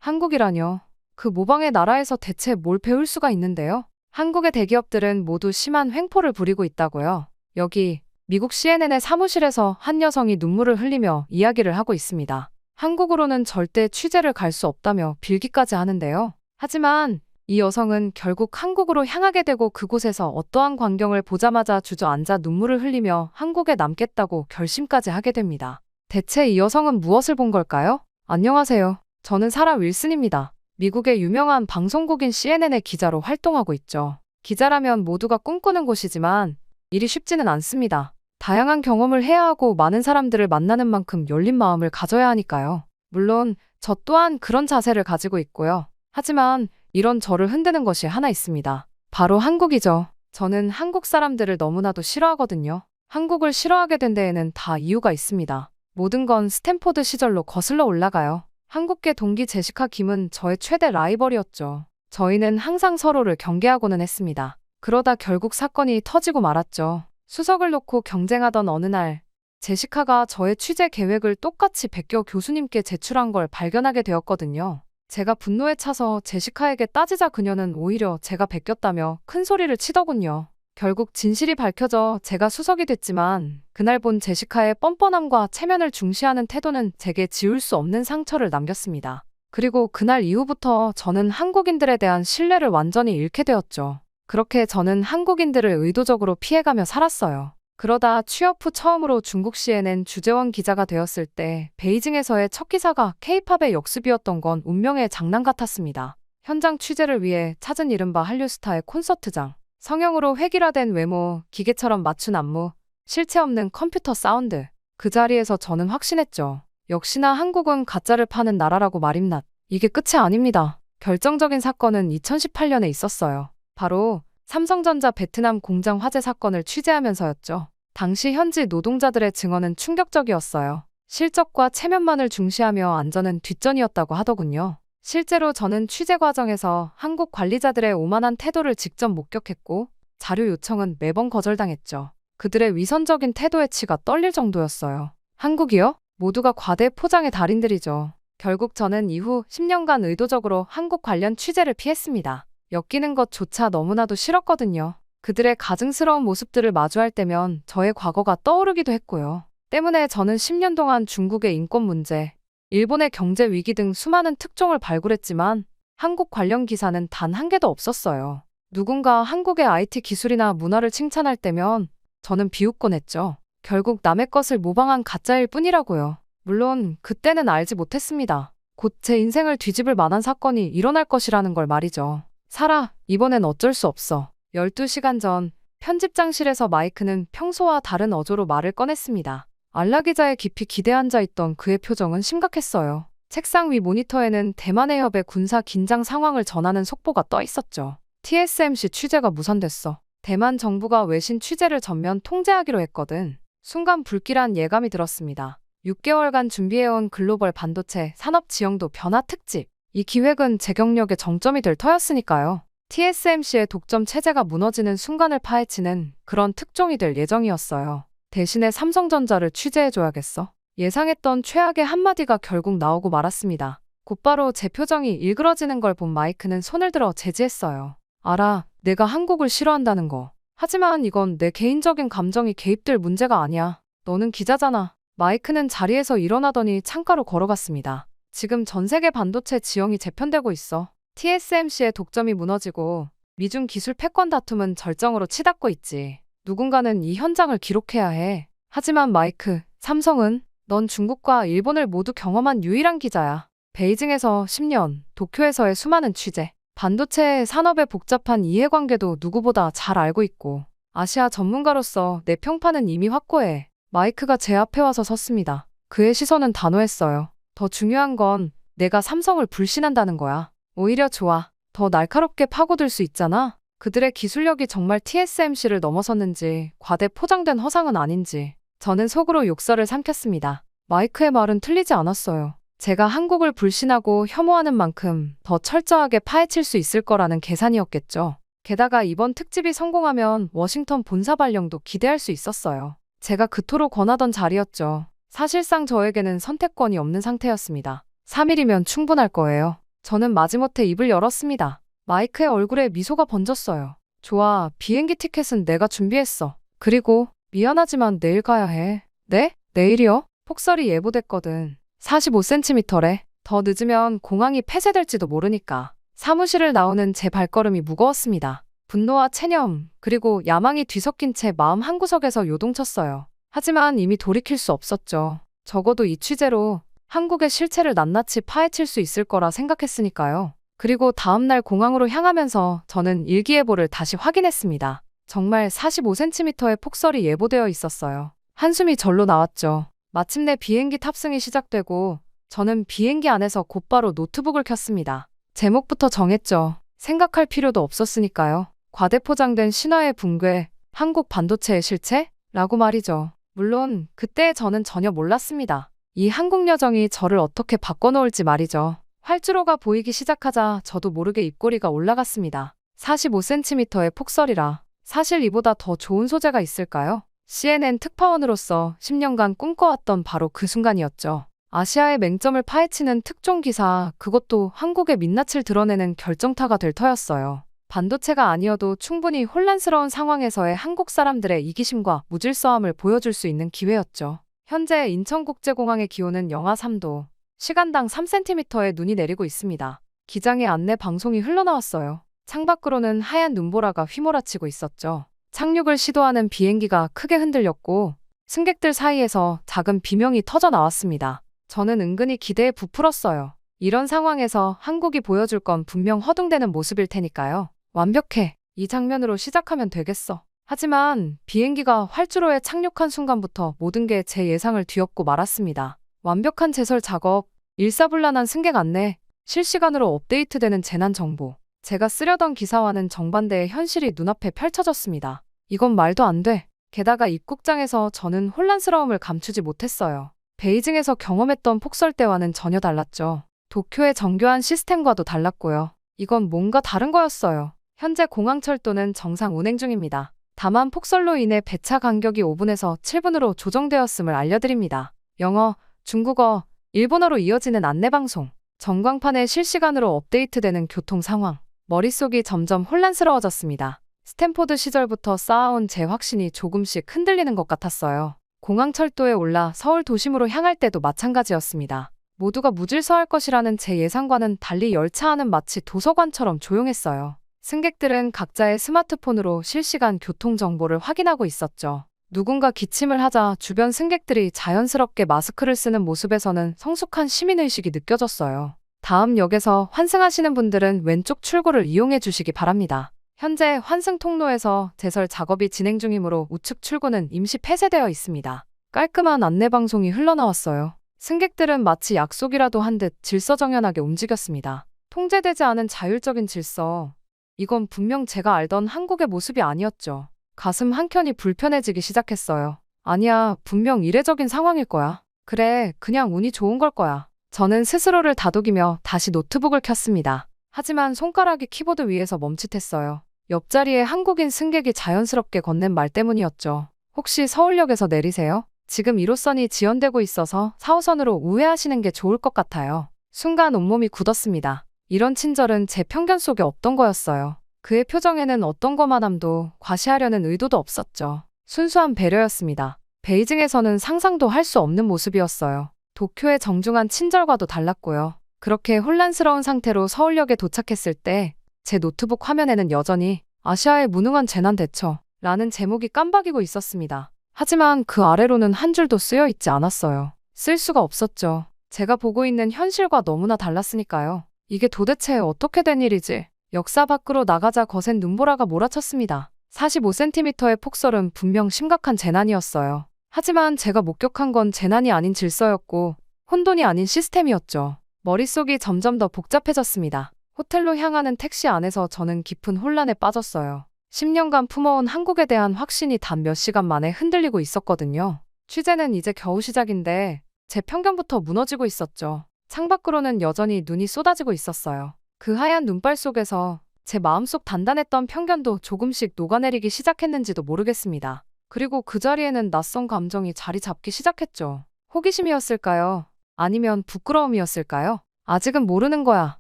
한국이라뇨. 그 모방의 나라에서 대체 뭘 배울 수가 있는데요? 한국의 대기업들은 모두 심한 횡포를 부리고 있다고요. 여기 미국 CNN의 사무실에서 한 여성이 눈물을 흘리며 이야기를 하고 있습니다. 한국으로는 절대 취재를 갈 수 없다며 빌기까지 하는데요. 하지만 이 여성은 결국 한국으로 향하게 되고 그곳에서 어떠한 광경을 보자마자 주저앉아 눈물을 흘리며 한국에 남겠다고 결심까지 하게 됩니다. 대체 이 여성은 무엇을 본 걸까요? 안녕하세요. 저는 사라 윌슨입니다. 미국의 유명한 방송국인 CNN의 기자로 활동하고 있죠. 기자라면 모두가 꿈꾸는 곳이지만 일이 쉽지는 않습니다. 다양한 경험을 해야 하고 많은 사람들을 만나는 만큼 열린 마음을 가져야 하니까요. 물론 저 또한 그런 자세를 가지고 있고요. 하지만 이런 저를 흔드는 것이 하나 있습니다. 바로 한국이죠. 저는 한국 사람들을 너무나도 싫어하거든요. 한국을 싫어하게 된 데에는 다 이유가 있습니다. 모든 건 스탠포드 시절로 거슬러 올라가요. 한국계 동기 제시카 김은 저의 최대 라이벌이었죠. 저희는 항상 서로를 경계하고는 했습니다. 그러다 결국 사건이 터지고 말았죠. 수석을 놓고 경쟁하던 어느 날 제시카가 저의 취재 계획을 똑같이 베껴 교수님께 제출한 걸 발견하게 되었거든요. 제가 분노에 차서 제시카에게 따지자 그녀는 오히려 제가 베꼈다며 큰 소리를 치더군요. 결국 진실이 밝혀져 제가 수석이 됐지만 그날 본 제시카의 뻔뻔함과 체면을 중시하는 태도는 제게 지울 수 없는 상처를 남겼습니다. 그리고 그날 이후부터 저는 한국인들에 대한 신뢰를 완전히 잃게 되었죠. 그렇게 저는 한국인들을 의도적으로 피해가며 살았어요. 그러다 취업 후 처음으로 중국 CNN 주재원 기자가 되었을 때 베이징에서의 첫 기사가 K-팝의 역습이었던 건 운명의 장난 같았습니다. 현장 취재를 위해 찾은 이른바 한류스타의 콘서트장. 성형으로 획일화된 외모, 기계처럼 맞춘 안무, 실체 없는 컴퓨터 사운드. 그 자리에서 저는 확신했죠. 역시나 한국은 가짜를 파는 나라라고 말입니다. 이게 끝이 아닙니다. 결정적인 사건은 2018년에 있었어요. 바로 삼성전자 베트남 공장 화재 사건을 취재하면서였죠. 당시 현지 노동자들의 증언은 충격적이었어요. 실적과 체면만을 중시하며 안전은 뒷전이었다고 하더군요. 실제로 저는 취재 과정에서 한국 관리자들의 오만한 태도를 직접 목격했고 자료 요청은 매번 거절당했죠. 그들의 위선적인 태도의 치가 떨릴 정도였어요. 한국이요? 모두가 과대 포장의 달인들이죠. 결국 저는 이후 10년간 의도적으로 한국 관련 취재를 피했습니다. 엮이는 것조차 너무나도 싫었거든요. 그들의 가증스러운 모습들을 마주할 때면 저의 과거가 떠오르기도 했고요. 때문에 저는 10년 동안 중국의 인권 문제, 일본의 경제 위기 등 수많은 특종을 발굴했지만 한국 관련 기사는 단 한 개도 없었어요. 누군가 한국의 IT 기술이나 문화를 칭찬할 때면 저는 비웃곤 했죠. 결국 남의 것을 모방한 가짜일 뿐이라고요. 물론 그때는 알지 못했습니다. 곧 제 인생을 뒤집을 만한 사건이 일어날 것이라는 걸 말이죠. 사라, 이번엔 어쩔 수 없어. 12시간 전 편집장실에서 마이크는 평소와 다른 어조로 말을 꺼냈습니다. 알라 기자의 깊이 기대앉아 있던 그의 표정은 심각했어요. 책상 위 모니터에는 대만 해협의 군사 긴장 상황을 전하는 속보가 떠 있었죠. TSMC 취재가 무산됐어. 대만 정부가 외신 취재를 전면 통제하기로 했거든. 순간 불길한 예감이 들었습니다. 6개월간 준비해온 글로벌 반도체 산업 지형도 변화 특집. 이 기획은 제 경력의 정점이 될 터였으니까요. TSMC의 독점 체제가 무너지는 순간을 파헤치는 그런 특종이 될 예정이었어요. 대신에 삼성전자를 취재해줘야겠어. 예상했던 최악의 한마디가 결국 나오고 말았습니다. 곧바로 제 표정이 일그러지는 걸 본 마이크는 손을 들어 제지했어요. 알아, 내가 한국을 싫어한다는 거. 하지만 이건 내 개인적인 감정이 개입될 문제가 아니야. 너는 기자잖아. 마이크는 자리에서 일어나더니 창가로 걸어갔습니다. 지금 전 세계 반도체 지형이 재편되고 있어. TSMC의 독점이 무너지고 미중 기술 패권 다툼은 절정으로 치닫고 있지. 누군가는 이 현장을 기록해야 해. 하지만 마이크, 삼성은 넌 중국과 일본을 모두 경험한 유일한 기자야. 베이징에서 10년, 도쿄에서의 수많은 취재, 반도체 산업의 복잡한 이해관계도 누구보다 잘 알고 있고 아시아 전문가로서 내 평판은 이미 확고해. 마이크가 제 앞에 와서 섰습니다. 그의 시선은 단호했어요. 더 중요한 건 내가 삼성을 불신한다는 거야. 오히려 좋아. 더 날카롭게 파고들 수 있잖아. 그들의 기술력이 정말 TSMC를 넘어섰는지 과대 포장된 허상은 아닌지 저는 속으로 욕설을 삼켰습니다. 마이크의 말은 틀리지 않았어요. 제가 한국을 불신하고 혐오하는 만큼 더 철저하게 파헤칠 수 있을 거라는 계산이었겠죠. 게다가 이번 특집이 성공하면 워싱턴 본사 발령도 기대할 수 있었어요. 제가 그토록 권하던 자리였죠. 사실상 저에게는 선택권이 없는 상태였습니다. 3일이면 충분할 거예요. 저는 마지못해 입을 열었습니다. 마이크의 얼굴에 미소가 번졌어요. 좋아, 비행기 티켓은 내가 준비했어. 그리고 미안하지만 내일 가야 해. 네? 내일이요? 폭설이 예보됐거든. 45cm래. 더 늦으면 공항이 폐쇄될지도 모르니까. 사무실을 나오는 제 발걸음이 무거웠습니다. 분노와 체념, 그리고 야망이 뒤섞인 채 마음 한구석에서 요동쳤어요. 하지만 이미 돌이킬 수 없었죠. 적어도 이 취재로 한국의 실체를 낱낱이 파헤칠 수 있을 거라 생각했으니까요. 그리고 다음날 공항으로 향하면서 저는 일기예보를 다시 확인했습니다. 정말 45cm의 폭설이 예보되어 있었어요. 한숨이 절로 나왔죠. 마침내 비행기 탑승이 시작되고 저는 비행기 안에서 곧바로 노트북을 켰습니다. 제목부터 정했죠. 생각할 필요도 없었으니까요. 과대포장된 신화의 붕괴, 한국 반도체의 실체? 라고 말이죠. 물론 그때 저는 전혀 몰랐습니다. 이 한국 여정이 저를 어떻게 바꿔놓을지 말이죠. 활주로가 보이기 시작하자 저도 모르게 입꼬리가 올라갔습니다. 45cm의 폭설이라 사실 이보다 더 좋은 소재가 있을까요? CNN 특파원으로서 10년간 꿈꿔왔던 바로 그 순간이었죠. 아시아의 맹점을 파헤치는 특종 기사, 그것도 한국의 민낯을 드러내는 결정타가 될 터였어요. 반도체가 아니어도 충분히 혼란스러운 상황에서의 한국 사람들의 이기심과 무질서함을 보여줄 수 있는 기회였죠. 현재 인천국제공항의 기온은 영하 3도, 시간당 3cm의 눈이 내리고 있습니다. 기장의 안내 방송이 흘러나왔어요. 창밖으로는 하얀 눈보라가 휘몰아치고 있었죠. 착륙을 시도하는 비행기가 크게 흔들렸고 승객들 사이에서 작은 비명이 터져 나왔습니다. 저는 은근히 기대에 부풀었어요. 이런 상황에서 한국이 보여줄 건 분명 허둥대는 모습일 테니까요. 완벽해. 이 장면으로 시작하면 되겠어. 하지만 비행기가 활주로에 착륙한 순간부터 모든 게 제 예상을 뒤엎고 말았습니다. 완벽한 제설 작업, 일사불란한 승객 안내, 실시간으로 업데이트되는 재난 정보. 제가 쓰려던 기사와는 정반대의 현실이 눈앞에 펼쳐졌습니다. 이건 말도 안 돼. 게다가 입국장에서 저는 혼란스러움을 감추지 못했어요. 베이징에서 경험했던 폭설 때와는 전혀 달랐죠. 도쿄의 정교한 시스템과도 달랐고요. 이건 뭔가 다른 거였어요. 현재 공항철도는 정상 운행 중입니다. 다만 폭설로 인해 배차 간격이 5분에서 7분으로 조정되었음을 알려드립니다. 영어, 중국어, 일본어로 이어지는 안내방송. 전광판에 실시간으로 업데이트되는 교통 상황. 머릿속이 점점 혼란스러워졌습니다. 스탠포드 시절부터 쌓아온 제 확신이 조금씩 흔들리는 것 같았어요. 공항철도에 올라 서울 도심으로 향할 때도 마찬가지였습니다. 모두가 무질서할 것이라는 제 예상과는 달리 열차 안은 마치 도서관처럼 조용했어요. 승객들은 각자의 스마트폰으로 실시간 교통 정보를 확인하고 있었죠. 누군가 기침을 하자 주변 승객들이 자연스럽게 마스크를 쓰는 모습에서는 성숙한 시민의식이 느껴졌어요. 다음 역에서 환승하시는 분들은 왼쪽 출구를 이용해 주시기 바랍니다. 현재 환승 통로에서 제설 작업이 진행 중이므로 우측 출구는 임시 폐쇄되어 있습니다. 깔끔한 안내방송이 흘러나왔어요. 승객들은 마치 약속이라도 한 듯 질서정연하게 움직였습니다. 통제되지 않은 자율적인 질서. 이건 분명 제가 알던 한국의 모습이 아니었죠. 가슴 한켠이 불편해지기 시작했어요. 아니야, 분명 이례적인 상황일 거야. 그래, 그냥 운이 좋은 걸 거야. 저는 스스로를 다독이며 다시 노트북을 켰습니다. 하지만 손가락이 키보드 위에서 멈칫했어요. 옆자리에 한국인 승객이 자연스럽게 건넨 말 때문이었죠. 혹시 서울역에서 내리세요? 지금 1호선이 지연되고 있어서 4호선으로 우회하시는 게 좋을 것 같아요. 순간 온몸이 굳었습니다. 이런 친절은 제 편견 속에 없던 거였어요. 그의 표정에는 어떤 거만함도 과시하려는 의도도 없었죠. 순수한 배려였습니다. 베이징에서는 상상도 할 수 없는 모습이었어요. 도쿄의 정중한 친절과도 달랐고요. 그렇게 혼란스러운 상태로 서울역에 도착했을 때 제 노트북 화면에는 여전히 아시아의 무능한 재난 대처 라는 제목이 깜박이고 있었습니다. 하지만 그 아래로는 한 줄도 쓰여 있지 않았어요. 쓸 수가 없었죠. 제가 보고 있는 현실과 너무나 달랐으니까요. 이게 도대체 어떻게 된 일이지? 역사 밖으로 나가자 거센 눈보라가 몰아쳤습니다. 45cm의 폭설은 분명 심각한 재난이었어요. 하지만 제가 목격한 건 재난이 아닌 질서였고 혼돈이 아닌 시스템이었죠. 머릿속이 점점 더 복잡해졌습니다. 호텔로 향하는 택시 안에서 저는 깊은 혼란에 빠졌어요. 10년간 품어온 한국에 대한 확신이 단 몇 시간 만에 흔들리고 있었거든요. 취재는 이제 겨우 시작인데 제 편견부터 무너지고 있었죠. 창밖으로는 여전히 눈이 쏟아지고 있었어요. 그 하얀 눈발 속에서 제 마음속 단단했던 편견도 조금씩 녹아내리기 시작했는지도 모르겠습니다. 그리고 그 자리에는 낯선 감정이 자리 잡기 시작했죠. 호기심이었을까요? 아니면 부끄러움이었을까요? 아직은 모르는 거야.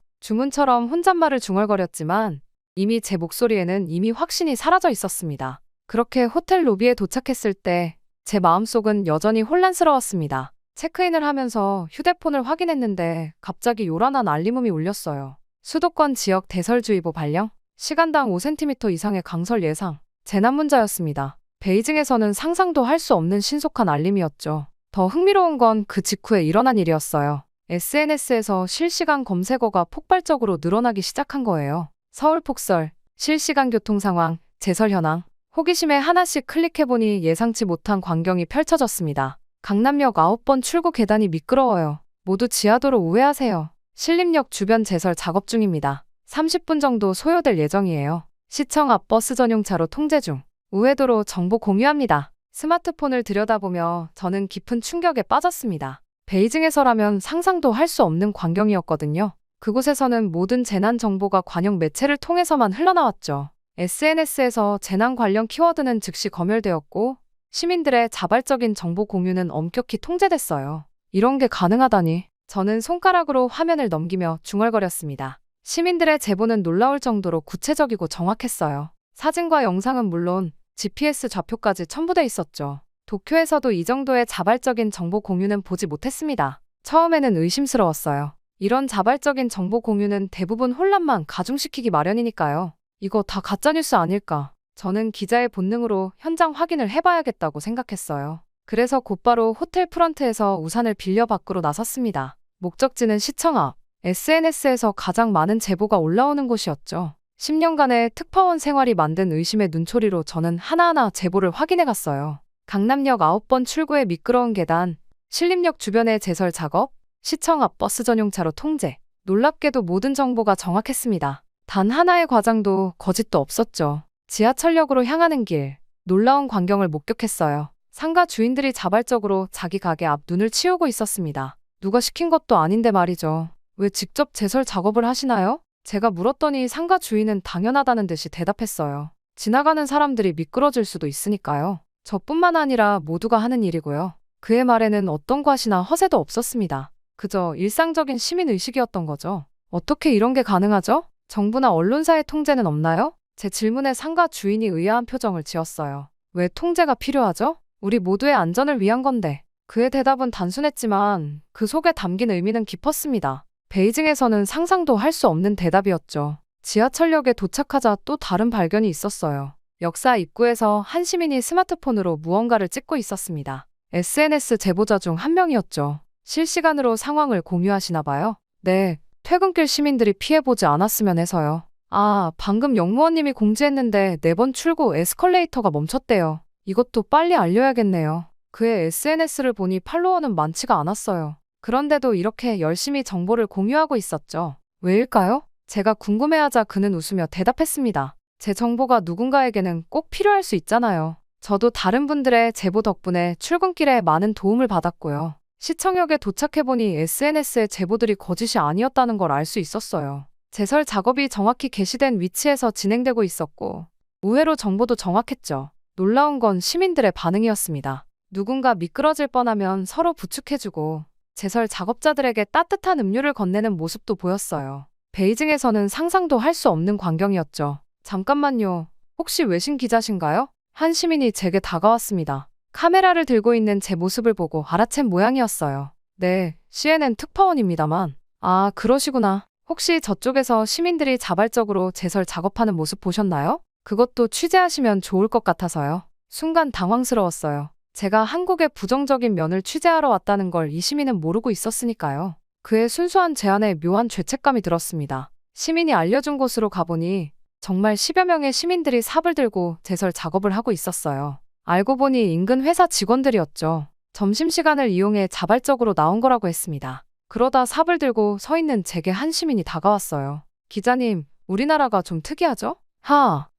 주문처럼 혼잣말을 중얼거렸지만 이미 제 목소리에는 이미 확신이 사라져 있었습니다. 그렇게 호텔 로비에 도착했을 때 제 마음속은 여전히 혼란스러웠습니다. 체크인을 하면서 휴대폰을 확인했는데 갑자기 요란한 알림음이 울렸어요. 수도권 지역 대설주의보 발령, 시간당 5cm 이상의 강설 예상, 재난 문자였습니다. 베이징에서는 상상도 할 수 없는 신속한 알림이었죠. 더 흥미로운 건 그 직후에 일어난 일이었어요. SNS에서 실시간 검색어가 폭발적으로 늘어나기 시작한 거예요. 서울 폭설, 실시간 교통 상황, 제설 현황. 호기심에 하나씩 클릭해보니 예상치 못한 광경이 펼쳐졌습니다. 강남역 9번 출구 계단이 미끄러워요. 모두 지하도로 우회하세요. 신림역 주변 제설 작업 중입니다. 30분 정도 소요될 예정이에요. 시청 앞 버스 전용차로 통제 중. 우회도로 정보 공유합니다. 스마트폰을 들여다보며 저는 깊은 충격에 빠졌습니다. 베이징에서라면 상상도 할 수 없는 광경이었거든요. 그곳에서는 모든 재난 정보가 관영 매체를 통해서만 흘러나왔죠. SNS에서 재난 관련 키워드는 즉시 검열되었고 시민들의 자발적인 정보 공유는 엄격히 통제됐어요. 이런 게 가능하다니. 저는 손가락으로 화면을 넘기며 중얼거렸습니다. 시민들의 제보는 놀라울 정도로 구체적이고 정확했어요. 사진과 영상은 물론 GPS 좌표까지 첨부돼 있었죠. 도쿄에서도 이 정도의 자발적인 정보 공유는 보지 못했습니다. 처음에는 의심스러웠어요. 이런 자발적인 정보 공유는 대부분 혼란만 가중시키기 마련이니까요. 이거 다 가짜뉴스 아닐까? 저는 기자의 본능으로 현장 확인을 해봐야겠다고 생각했어요. 그래서 곧바로 호텔 프런트에서 우산을 빌려 밖으로 나섰습니다. 목적지는 시청 앞. SNS에서 가장 많은 제보가 올라오는 곳이었죠. 10년간의 특파원 생활이 만든 의심의 눈초리로 저는 하나하나 제보를 확인해갔어요. 강남역 9번 출구의 미끄러운 계단, 신림역 주변의 제설 작업, 시청 앞 버스 전용차로 통제. 놀랍게도 모든 정보가 정확했습니다. 단 하나의 과장도 거짓도 없었죠. 지하철역으로 향하는 길, 놀라운 광경을 목격했어요. 상가 주인들이 자발적으로 자기 가게 앞 눈을 치우고 있었습니다. 누가 시킨 것도 아닌데 말이죠. 왜 직접 제설 작업을 하시나요? 제가 물었더니 상가 주인은 당연하다는 듯이 대답했어요. 지나가는 사람들이 미끄러질 수도 있으니까요. 저뿐만 아니라 모두가 하는 일이고요. 그의 말에는 어떤 과시나 허세도 없었습니다. 그저 일상적인 시민의식이었던 거죠. 어떻게 이런 게 가능하죠? 정부나 언론사의 통제는 없나요? 제 질문에 상가 주인이 의아한 표정을 지었어요. 왜 통제가 필요하죠? 우리 모두의 안전을 위한 건데. 그의 대답은 단순했지만 그 속에 담긴 의미는 깊었습니다. 베이징에서는 상상도 할 수 없는 대답이었죠. 지하철역에 도착하자 또 다른 발견이 있었어요. 역사 입구에서 한 시민이 스마트폰으로 무언가를 찍고 있었습니다. SNS 제보자 중 한 명이었죠. 실시간으로 상황을 공유하시나 봐요. 네, 퇴근길 시민들이 피해보지 않았으면 해서요. 아, 방금 영무원님이 공지했는데 4번 출구 에스컬레이터가 멈췄대요. 이것도 빨리 알려야겠네요. 그의 SNS를 보니 팔로워는 많지가 않았어요. 그런데도 이렇게 열심히 정보를 공유하고 있었죠. 왜일까요? 제가 궁금해하자 그는 웃으며 대답했습니다. 제 정보가 누군가에게는 꼭 필요할 수 있잖아요. 저도 다른 분들의 제보 덕분에 출근길에 많은 도움을 받았고요. 시청역에 도착해보니 SNS의 제보들이 거짓이 아니었다는 걸 알 수 있었어요. 제설 작업이 정확히 게시된 위치에서 진행되고 있었고 의외로 정보도 정확했죠. 놀라운 건 시민들의 반응이었습니다. 누군가 미끄러질 뻔하면 서로 부축해주고 제설 작업자들에게 따뜻한 음료를 건네는 모습도 보였어요. 베이징에서는 상상도 할 수 없는 광경이었죠. 잠깐만요. 혹시 외신 기자신가요? 한 시민이 제게 다가왔습니다. 카메라를 들고 있는 제 모습을 보고 알아챈 모양이었어요. 네, CNN 특파원입니다만. 아, 그러시구나. 혹시 저쪽에서 시민들이 자발적으로 제설 작업하는 모습 보셨나요? 그것도 취재하시면 좋을 것 같아서요. 순간 당황스러웠어요. 제가 한국의 부정적인 면을 취재하러 왔다는 걸 이 시민은 모르고 있었으니까요. 그의 순수한 제안에 묘한 죄책감이 들었습니다. 시민이 알려준 곳으로 가보니 정말 10여 명의 시민들이 삽을 들고 제설 작업을 하고 있었어요. 알고 보니 인근 회사 직원들이었죠. 점심시간을 이용해 자발적으로 나온 거라고 했습니다. 그러다 삽을 들고 서 있는 제게 한 시민이 다가왔어요. 기자님, 우리나라가 좀 특이하죠?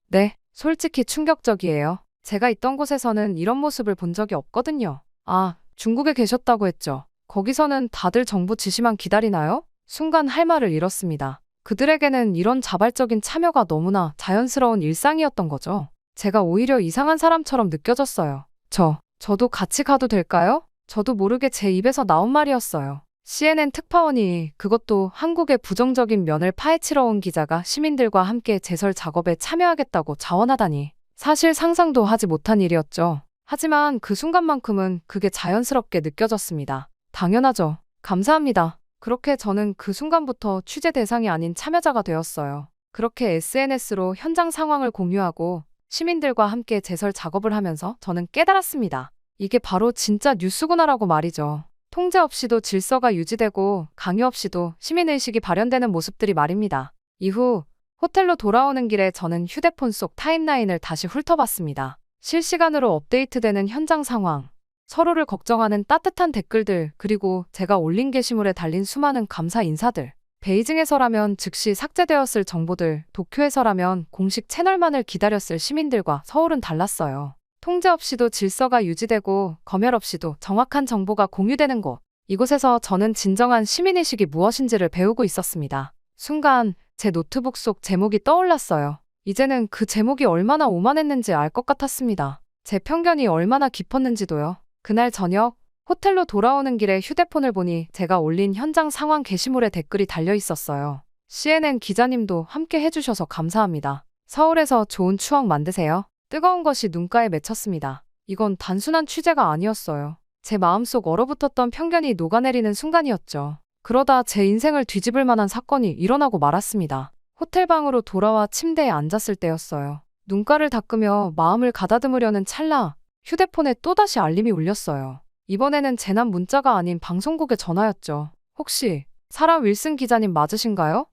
네, 솔직히 충격적이에요. 제가 있던 곳에서는 이런 모습을 본 적이 없거든요. 아, 중국에 계셨다고 했죠. 거기서는 다들 정부 지시만 기다리나요? 순간 할 말을 잃었습니다. 그들에게는 이런 자발적인 참여가 너무나 자연스러운 일상이었던 거죠. 제가 오히려 이상한 사람처럼 느껴졌어요. 저도 같이 가도 될까요? 저도 모르게 제 입에서 나온 말이었어요. CNN 특파원이, 그것도 한국의 부정적인 면을 파헤치러 온 기자가 시민들과 함께 제설 작업에 참여하겠다고 자원하다니. 사실 상상도 하지 못한 일이었죠. 하지만 그 순간만큼은 그게 자연스럽게 느껴졌습니다. 당연하죠. 감사합니다. 그렇게 저는 그 순간부터 취재 대상이 아닌 참여자가 되었어요. 그렇게 SNS로 현장 상황을 공유하고 시민들과 함께 제설 작업을 하면서 저는 깨달았습니다. 이게 바로 진짜 뉴스구나라고 말이죠. 통제 없이도 질서가 유지되고 강요 없이도 시민의식이 발현되는 모습들이 말입니다. 이후 호텔로 돌아오는 길에 저는 휴대폰 속 타임라인을 다시 훑어봤습니다. 실시간으로 업데이트되는 현장 상황, 서로를 걱정하는 따뜻한 댓글들, 그리고 제가 올린 게시물에 달린 수많은 감사 인사들. 베이징에서라면 즉시 삭제되었을 정보들, 도쿄에서라면 공식 채널만을 기다렸을 시민들과 서울은 달랐어요. 통제 없이도 질서가 유지되고 검열 없이도 정확한 정보가 공유되는 곳. 이곳에서 저는 진정한 시민의식이 무엇인지를 배우고 있었습니다. 순간 제 노트북 속 제목이 떠올랐어요. 이제는 그 제목이 얼마나 오만했는지 알 것 같았습니다. 제 편견이 얼마나 깊었는지도요. 그날 저녁 호텔로 돌아오는 길에 휴대폰을 보니 제가 올린 현장 상황 게시물에 댓글이 달려 있었어요. CNN 기자님도 함께 해주셔서 감사합니다. 서울에서 좋은 추억 만드세요. 뜨거운 것이 눈가에 맺혔습니다. 이건 단순한 취재가 아니었어요. 제 마음속 얼어붙었던 편견이 녹아내리는 순간이었죠. 그러다 제 인생을 뒤집을 만한 사건이 일어나고 말았습니다. 호텔방으로 돌아와 침대에 앉았을 때였어요. 눈가를 닦으며 마음을 가다듬으려는 찰나 휴대폰에 또다시 알림이 울렸어요. 이번에는 재난 문자가 아닌 방송국의 전화였죠. 혹시 사라 윌슨 기자님 맞으신가요?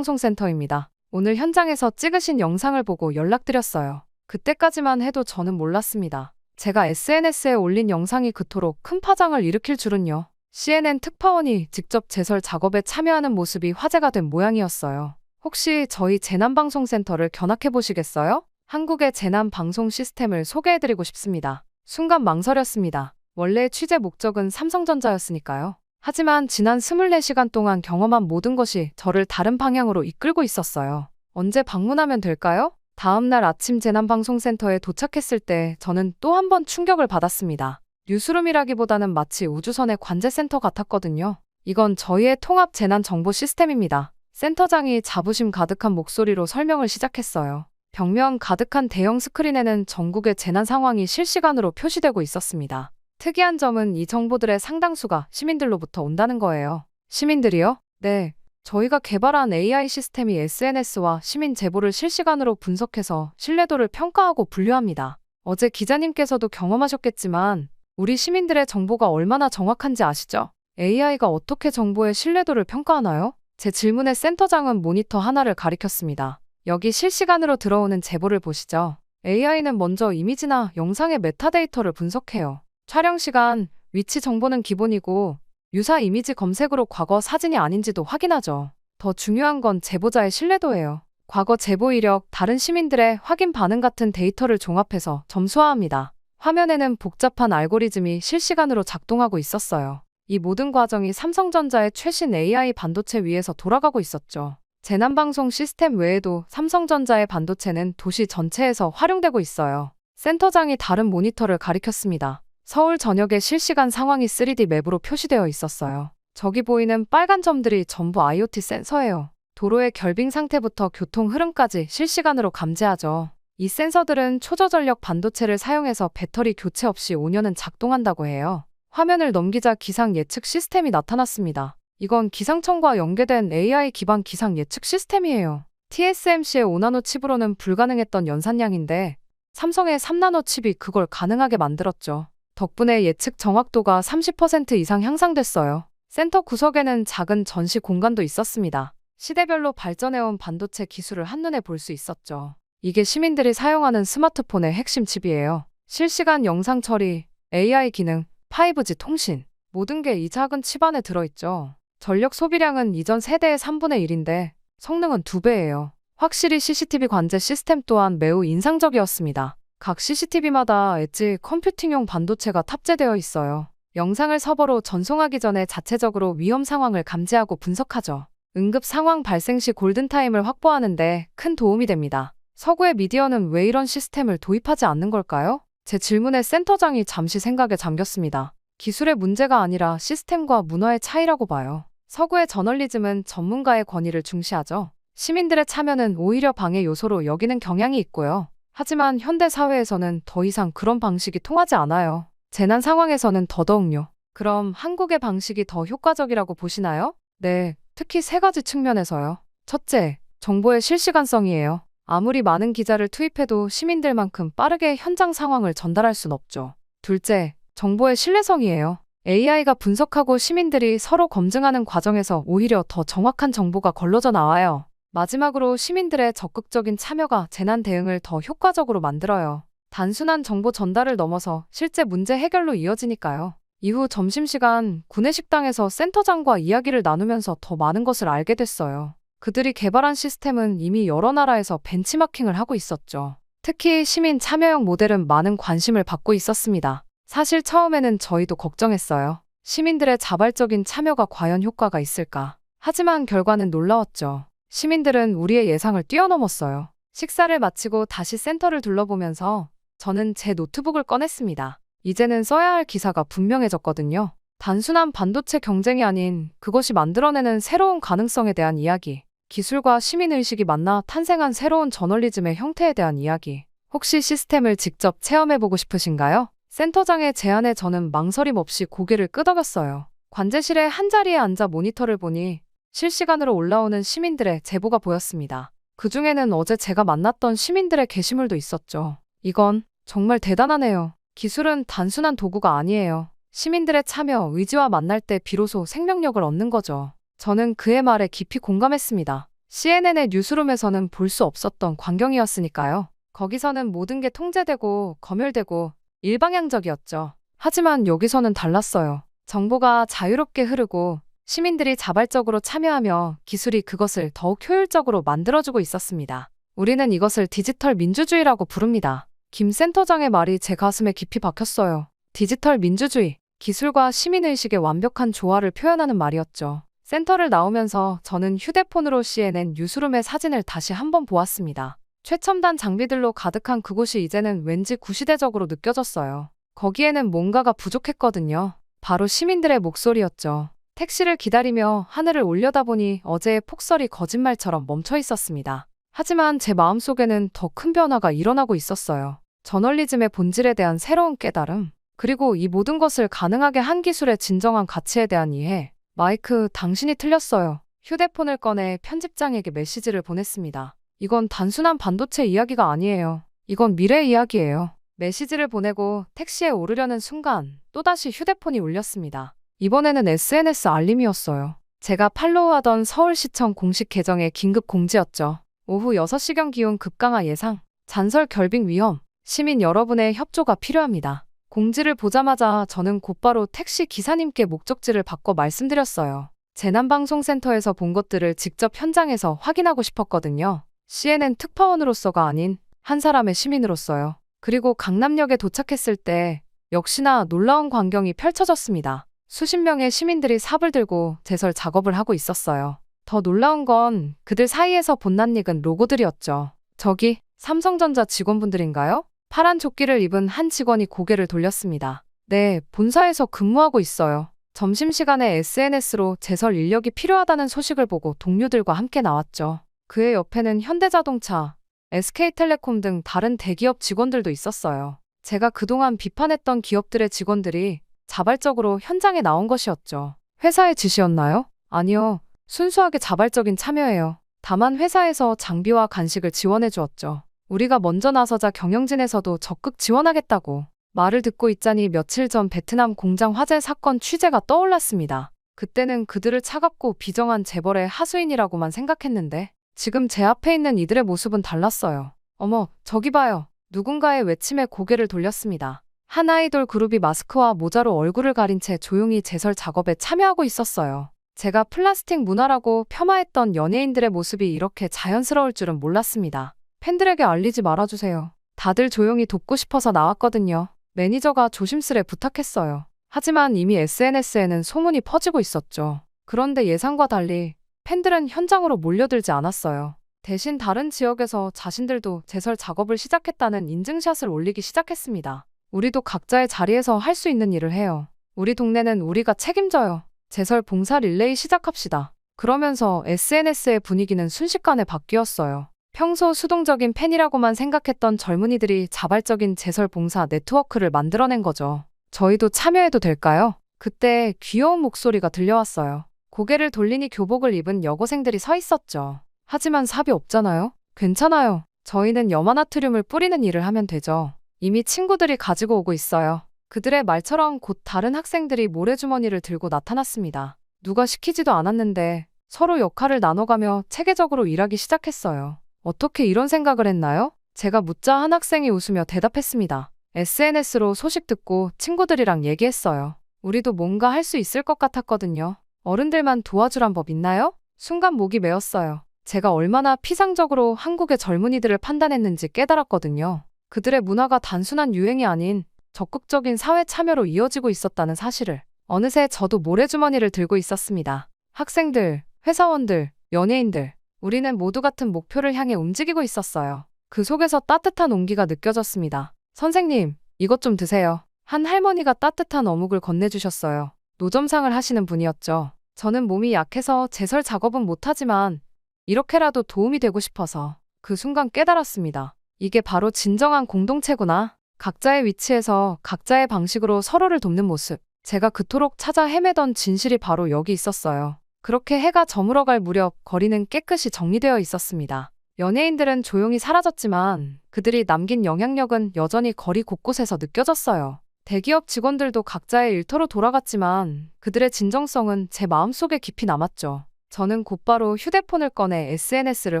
재난방송센터입니다. 오늘 현장에서 찍으신 영상을 보고 연락드렸어요. 그때까지만 해도 저는 몰랐습니다. 제가 SNS에 올린 영상이 그토록 큰 파장을 일으킬 줄은요. CNN 특파원이 직접 제설 작업에 참여하는 모습이 화제가 된 모양이었어요. 혹시 저희 재난방송센터를 견학해 보시겠어요? 한국의 재난방송 시스템을 소개해드리고 싶습니다. 순간 망설였습니다. 원래 취재 목적은 삼성전자였으니까요. 하지만 지난 24시간 동안 경험한 모든 것이 저를 다른 방향으로 이끌고 있었어요. 언제 방문하면 될까요? 다음 날 아침 재난방송센터에 도착했을 때 저는 또 한 번 충격을 받았습니다. 뉴스룸이라기보다는 마치 우주선의 관제센터 같았거든요. 이건 저희의 통합 재난 정보 시스템입니다. 센터장이 자부심 가득한 목소리로 설명을 시작했어요. 벽면 가득한 대형 스크린에는 전국의 재난 상황이 실시간으로 표시되고 있었습니다. 특이한 점은 이 정보들의 상당수가 시민들로부터 온다는 거예요. 시민들이요? 네. 저희가 개발한 AI 시스템이 SNS와 시민 제보를 실시간으로 분석해서 신뢰도를 평가하고 분류합니다. 어제 기자님께서도 경험하셨겠지만 우리 시민들의 정보가 얼마나 정확한지 아시죠? AI가 어떻게 정보의 신뢰도를 평가하나요? 제 질문에 센터장은 모니터 하나를 가리켰습니다. 여기 실시간으로 들어오는 제보를 보시죠. AI는 먼저 이미지나 영상의 메타데이터를 분석해요. 촬영 시간, 위치 정보는 기본이고 유사 이미지 검색으로 과거 사진이 아닌지도 확인하죠. 더 중요한 건 제보자의 신뢰도예요. 과거 제보 이력, 다른 시민들의 확인 반응 같은 데이터를 종합해서 점수화합니다. 화면에는 복잡한 알고리즘이 실시간으로 작동하고 있었어요. 이 모든 과정이 삼성전자의 최신 AI 반도체 위에서 돌아가고 있었죠. 재난방송 시스템 외에도 삼성전자의 반도체는 도시 전체에서 활용되고 있어요. 센터장이 다른 모니터를 가리켰습니다. 서울 전역의 실시간 상황이 3D 맵으로 표시되어 있었어요. 저기 보이는 빨간 점들이 전부 IoT 센서예요. 도로의 결빙 상태부터 교통 흐름까지 실시간으로 감지하죠. 이 센서들은 초저전력 반도체를 사용해서 배터리 교체 없이 5년은 작동한다고 해요. 화면을 넘기자 기상 예측 시스템이 나타났습니다. 이건 기상청과 연계된 AI 기반 기상 예측 시스템이에요. TSMC의 5나노 칩으로는 불가능했던 연산량인데 삼성의 3나노 칩이 그걸 가능하게 만들었죠. 덕분에 예측 정확도가 30% 이상 향상됐어요. 센터 구석에는 작은 전시 공간도 있었습니다. 시대별로 발전해온 반도체 기술을 한눈에 볼 수 있었죠. 이게 시민들이 사용하는 스마트폰의 핵심 칩이에요. 실시간 영상 처리, AI 기능, 5G 통신, 모든 게 이 작은 칩 안에 들어있죠. 전력 소비량은 이전 세대의 3분의 1인데 성능은 2배예요. 확실히 CCTV 관제 시스템 또한 매우 인상적이었습니다. 각 CCTV마다 엣지 컴퓨팅용 반도체가 탑재되어 있어요. 영상을 서버로 전송하기 전에 자체적으로 위험 상황을 감지하고 분석하죠. 응급 상황 발생 시 골든타임을 확보하는 데 큰 도움이 됩니다. 서구의 미디어는 왜 이런 시스템을 도입하지 않는 걸까요? 제 질문에 센터장이 잠시 생각에 잠겼습니다. 기술의 문제가 아니라 시스템과 문화의 차이라고 봐요. 서구의 저널리즘은 전문가의 권위를 중시하죠. 시민들의 참여는 오히려 방해 요소로 여기는 경향이 있고요. 하지만 현대 사회에서는 더 이상 그런 방식이 통하지 않아요. 재난 상황에서는 더더욱요. 그럼 한국의 방식이 더 효과적이라고 보시나요? 네, 특히 세 가지 측면에서요. 첫째, 정보의 실시간성이에요. 아무리 많은 기자를 투입해도 시민들만큼 빠르게 현장 상황을 전달할 순 없죠. 둘째, 정보의 신뢰성이에요. AI가 분석하고 시민들이 서로 검증하는 과정에서 오히려 더 정확한 정보가 걸러져 나와요. 마지막으로 시민들의 적극적인 참여가 재난 대응을 더 효과적으로 만들어요. 단순한 정보 전달을 넘어서 실제 문제 해결로 이어지니까요. 이후 점심시간 구내식당에서 센터장과 이야기를 나누면서 더 많은 것을 알게 됐어요. 그들이 개발한 시스템은 이미 여러 나라에서 벤치마킹을 하고 있었죠. 특히 시민 참여형 모델은 많은 관심을 받고 있었습니다. 사실 처음에는 저희도 걱정했어요. 시민들의 자발적인 참여가 과연 효과가 있을까? 하지만 결과는 놀라웠죠. 시민들은 우리의 예상을 뛰어넘었어요. 식사를 마치고 다시 센터를 둘러보면서 저는 제 노트북을 꺼냈습니다. 이제는 써야 할 기사가 분명해졌거든요. 단순한 반도체 경쟁이 아닌 그것이 만들어내는 새로운 가능성에 대한 이야기. 기술과 시민의식이 만나 탄생한 새로운 저널리즘의 형태에 대한 이야기. 혹시 시스템을 직접 체험해보고 싶으신가요? 센터장의 제안에 저는 망설임 없이 고개를 끄덕였어요. 관제실의 한자리에 앉아 모니터를 보니 실시간으로 올라오는 시민들의 제보가 보였습니다. 그중에는 어제 제가 만났던 시민들의 게시물도 있었죠. 이건 정말 대단하네요. 기술은 단순한 도구가 아니에요. 시민들의 참여, 의지와 만날 때 비로소 생명력을 얻는 거죠. 저는 그의 말에 깊이 공감했습니다. CNN의 뉴스룸에서는 볼 수 없었던 광경이었으니까요. 거기서는 모든 게 통제되고 검열되고 일방향적이었죠. 하지만 여기서는 달랐어요. 정보가 자유롭게 흐르고 시민들이 자발적으로 참여하며 기술이 그것을 더욱 효율적으로 만들어주고 있었습니다. 우리는 이것을 디지털 민주주의라고 부릅니다. 김 센터장의 말이 제 가슴에 깊이 박혔어요. 디지털 민주주의, 기술과 시민의식의 완벽한 조화를 표현하는 말이었죠. 센터를 나오면서 저는 휴대폰으로 CNN 뉴스룸의 사진을 다시 한번 보았습니다. 최첨단 장비들로 가득한 그곳이 이제는 왠지 구시대적으로 느껴졌어요. 거기에는 뭔가가 부족했거든요. 바로 시민들의 목소리였죠. 택시를 기다리며 하늘을 올려다보니 어제의 폭설이 거짓말처럼 멈춰 있었습니다. 하지만 제 마음속에는 더 큰 변화가 일어나고 있었어요. 저널리즘의 본질에 대한 새로운 깨달음, 그리고 이 모든 것을 가능하게 한 기술의 진정한 가치에 대한 이해. 마이크, 당신이 틀렸어요. 휴대폰을 꺼내 편집장에게 메시지를 보냈습니다. 이건 단순한 반도체 이야기가 아니에요. 이건 미래 이야기예요. 메시지를 보내고 택시에 오르려는 순간 또다시 휴대폰이 울렸습니다. 이번에는 SNS 알림이었어요. 제가 팔로우하던 서울시청 공식 계정의 긴급 공지였죠. 오후 6시경 기온 급강하 예상, 잔설 결빙 위험, 시민 여러분의 협조가 필요합니다. 공지를 보자마자 저는 곧바로 택시 기사님께 목적지를 바꿔 말씀드렸어요. 재난방송센터에서 본 것들을 직접 현장에서 확인하고 싶었거든요. CNN 특파원으로서가 아닌 한 사람의 시민으로서요. 그리고 강남역에 도착했을 때 역시나 놀라운 광경이 펼쳐졌습니다. 수십 명의 시민들이 삽을 들고 제설 작업을 하고 있었어요. 더 놀라운 건 그들 사이에서 본 낯익은 로고들이었죠. 저기 삼성전자 직원분들인가요? 파란 조끼를 입은 한 직원이 고개를 돌렸습니다. 네, 본사에서 근무하고 있어요. 점심시간에 SNS로 제설 인력이 필요하다는 소식을 보고 동료들과 함께 나왔죠. 그의 옆에는 현대자동차, SK텔레콤 등 다른 대기업 직원들도 있었어요. 제가 그동안 비판했던 기업들의 직원들이 자발적으로 현장에 나온 것이었죠. 회사의 지시였나요? 아니요. 순수하게 자발적인 참여예요. 다만 회사에서 장비와 간식을 지원해 주었죠. 우리가 먼저 나서자 경영진에서도 적극 지원하겠다고. 말을 듣고 있자니 며칠 전 베트남 공장 화재 사건 취재가 떠올랐습니다. 그때는 그들을 차갑고 비정한 재벌의 하수인이라고만 생각했는데 지금 제 앞에 있는 이들의 모습은 달랐어요. 어머, 저기 봐요. 누군가의 외침에 고개를 돌렸습니다. 한 아이돌 그룹이 마스크와 모자로 얼굴을 가린 채 조용히 제설 작업에 참여하고 있었어요. 제가 플라스틱 문화라고 폄하했던 연예인들의 모습이 이렇게 자연스러울 줄은 몰랐습니다. 팬들에게 알리지 말아주세요. 다들 조용히 돕고 싶어서 나왔거든요. 매니저가 조심스레 부탁했어요. 하지만 이미 SNS에는 소문이 퍼지고 있었죠. 그런데 예상과 달리 팬들은 현장으로 몰려들지 않았어요. 대신 다른 지역에서 자신들도 제설 작업을 시작했다는 인증샷을 올리기 시작했습니다. 우리도 각자의 자리에서 할 수 있는 일을 해요. 우리 동네는 우리가 책임져요. 제설 봉사 릴레이 시작합시다. 그러면서 SNS의 분위기는 순식간에 바뀌었어요. 평소 수동적인 팬이라고만 생각했던 젊은이들이 자발적인 제설 봉사 네트워크를 만들어낸 거죠. 저희도 참여해도 될까요? 그때 귀여운 목소리가 들려왔어요. 고개를 돌리니 교복을 입은 여고생들이 서 있었죠. 하지만 삽이 없잖아요. 괜찮아요. 저희는 염화나트륨을 뿌리는 일을 하면 되죠. 이미 친구들이 가지고 오고 있어요. 그들의 말처럼 곧 다른 학생들이 모래주머니를 들고 나타났습니다. 누가 시키지도 않았는데 서로 역할을 나눠가며 체계적으로 일하기 시작했어요. 어떻게 이런 생각을 했나요? 제가 묻자 한 학생이 웃으며 대답했습니다. SNS로 소식 듣고 친구들이랑 얘기했어요. 우리도 뭔가 할 수 있을 것 같았거든요. 어른들만 도와주란 법 있나요? 순간 목이 메었어요. 제가 얼마나 피상적으로 한국의 젊은이들을 판단했는지 깨달았거든요. 그들의 문화가 단순한 유행이 아닌 적극적인 사회 참여로 이어지고 있었다는 사실을. 어느새 저도 모래주머니를 들고 있었습니다. 학생들, 회사원들, 연예인들, 우리는 모두 같은 목표를 향해 움직이고 있었어요. 그 속에서 따뜻한 온기가 느껴졌습니다. 선생님, 이것 좀 드세요. 한 할머니가 따뜻한 어묵을 건네주셨어요. 노점상을 하시는 분이었죠. 저는 몸이 약해서 제설 작업은 못하지만 이렇게라도 도움이 되고 싶어서 그 순간 깨달았습니다. 이게 바로 진정한 공동체구나. 각자의 위치에서 각자의 방식으로 서로를 돕는 모습. 제가 그토록 찾아 헤매던 진실이 바로 여기 있었어요. 그렇게 해가 저물어갈 무렵 거리는 깨끗이 정리되어 있었습니다. 연예인들은 조용히 사라졌지만 그들이 남긴 영향력은 여전히 거리 곳곳에서 느껴졌어요. 대기업 직원들도 각자의 일터로 돌아갔지만 그들의 진정성은 제 마음속에 깊이 남았죠. 저는 곧바로 휴대폰을 꺼내 SNS를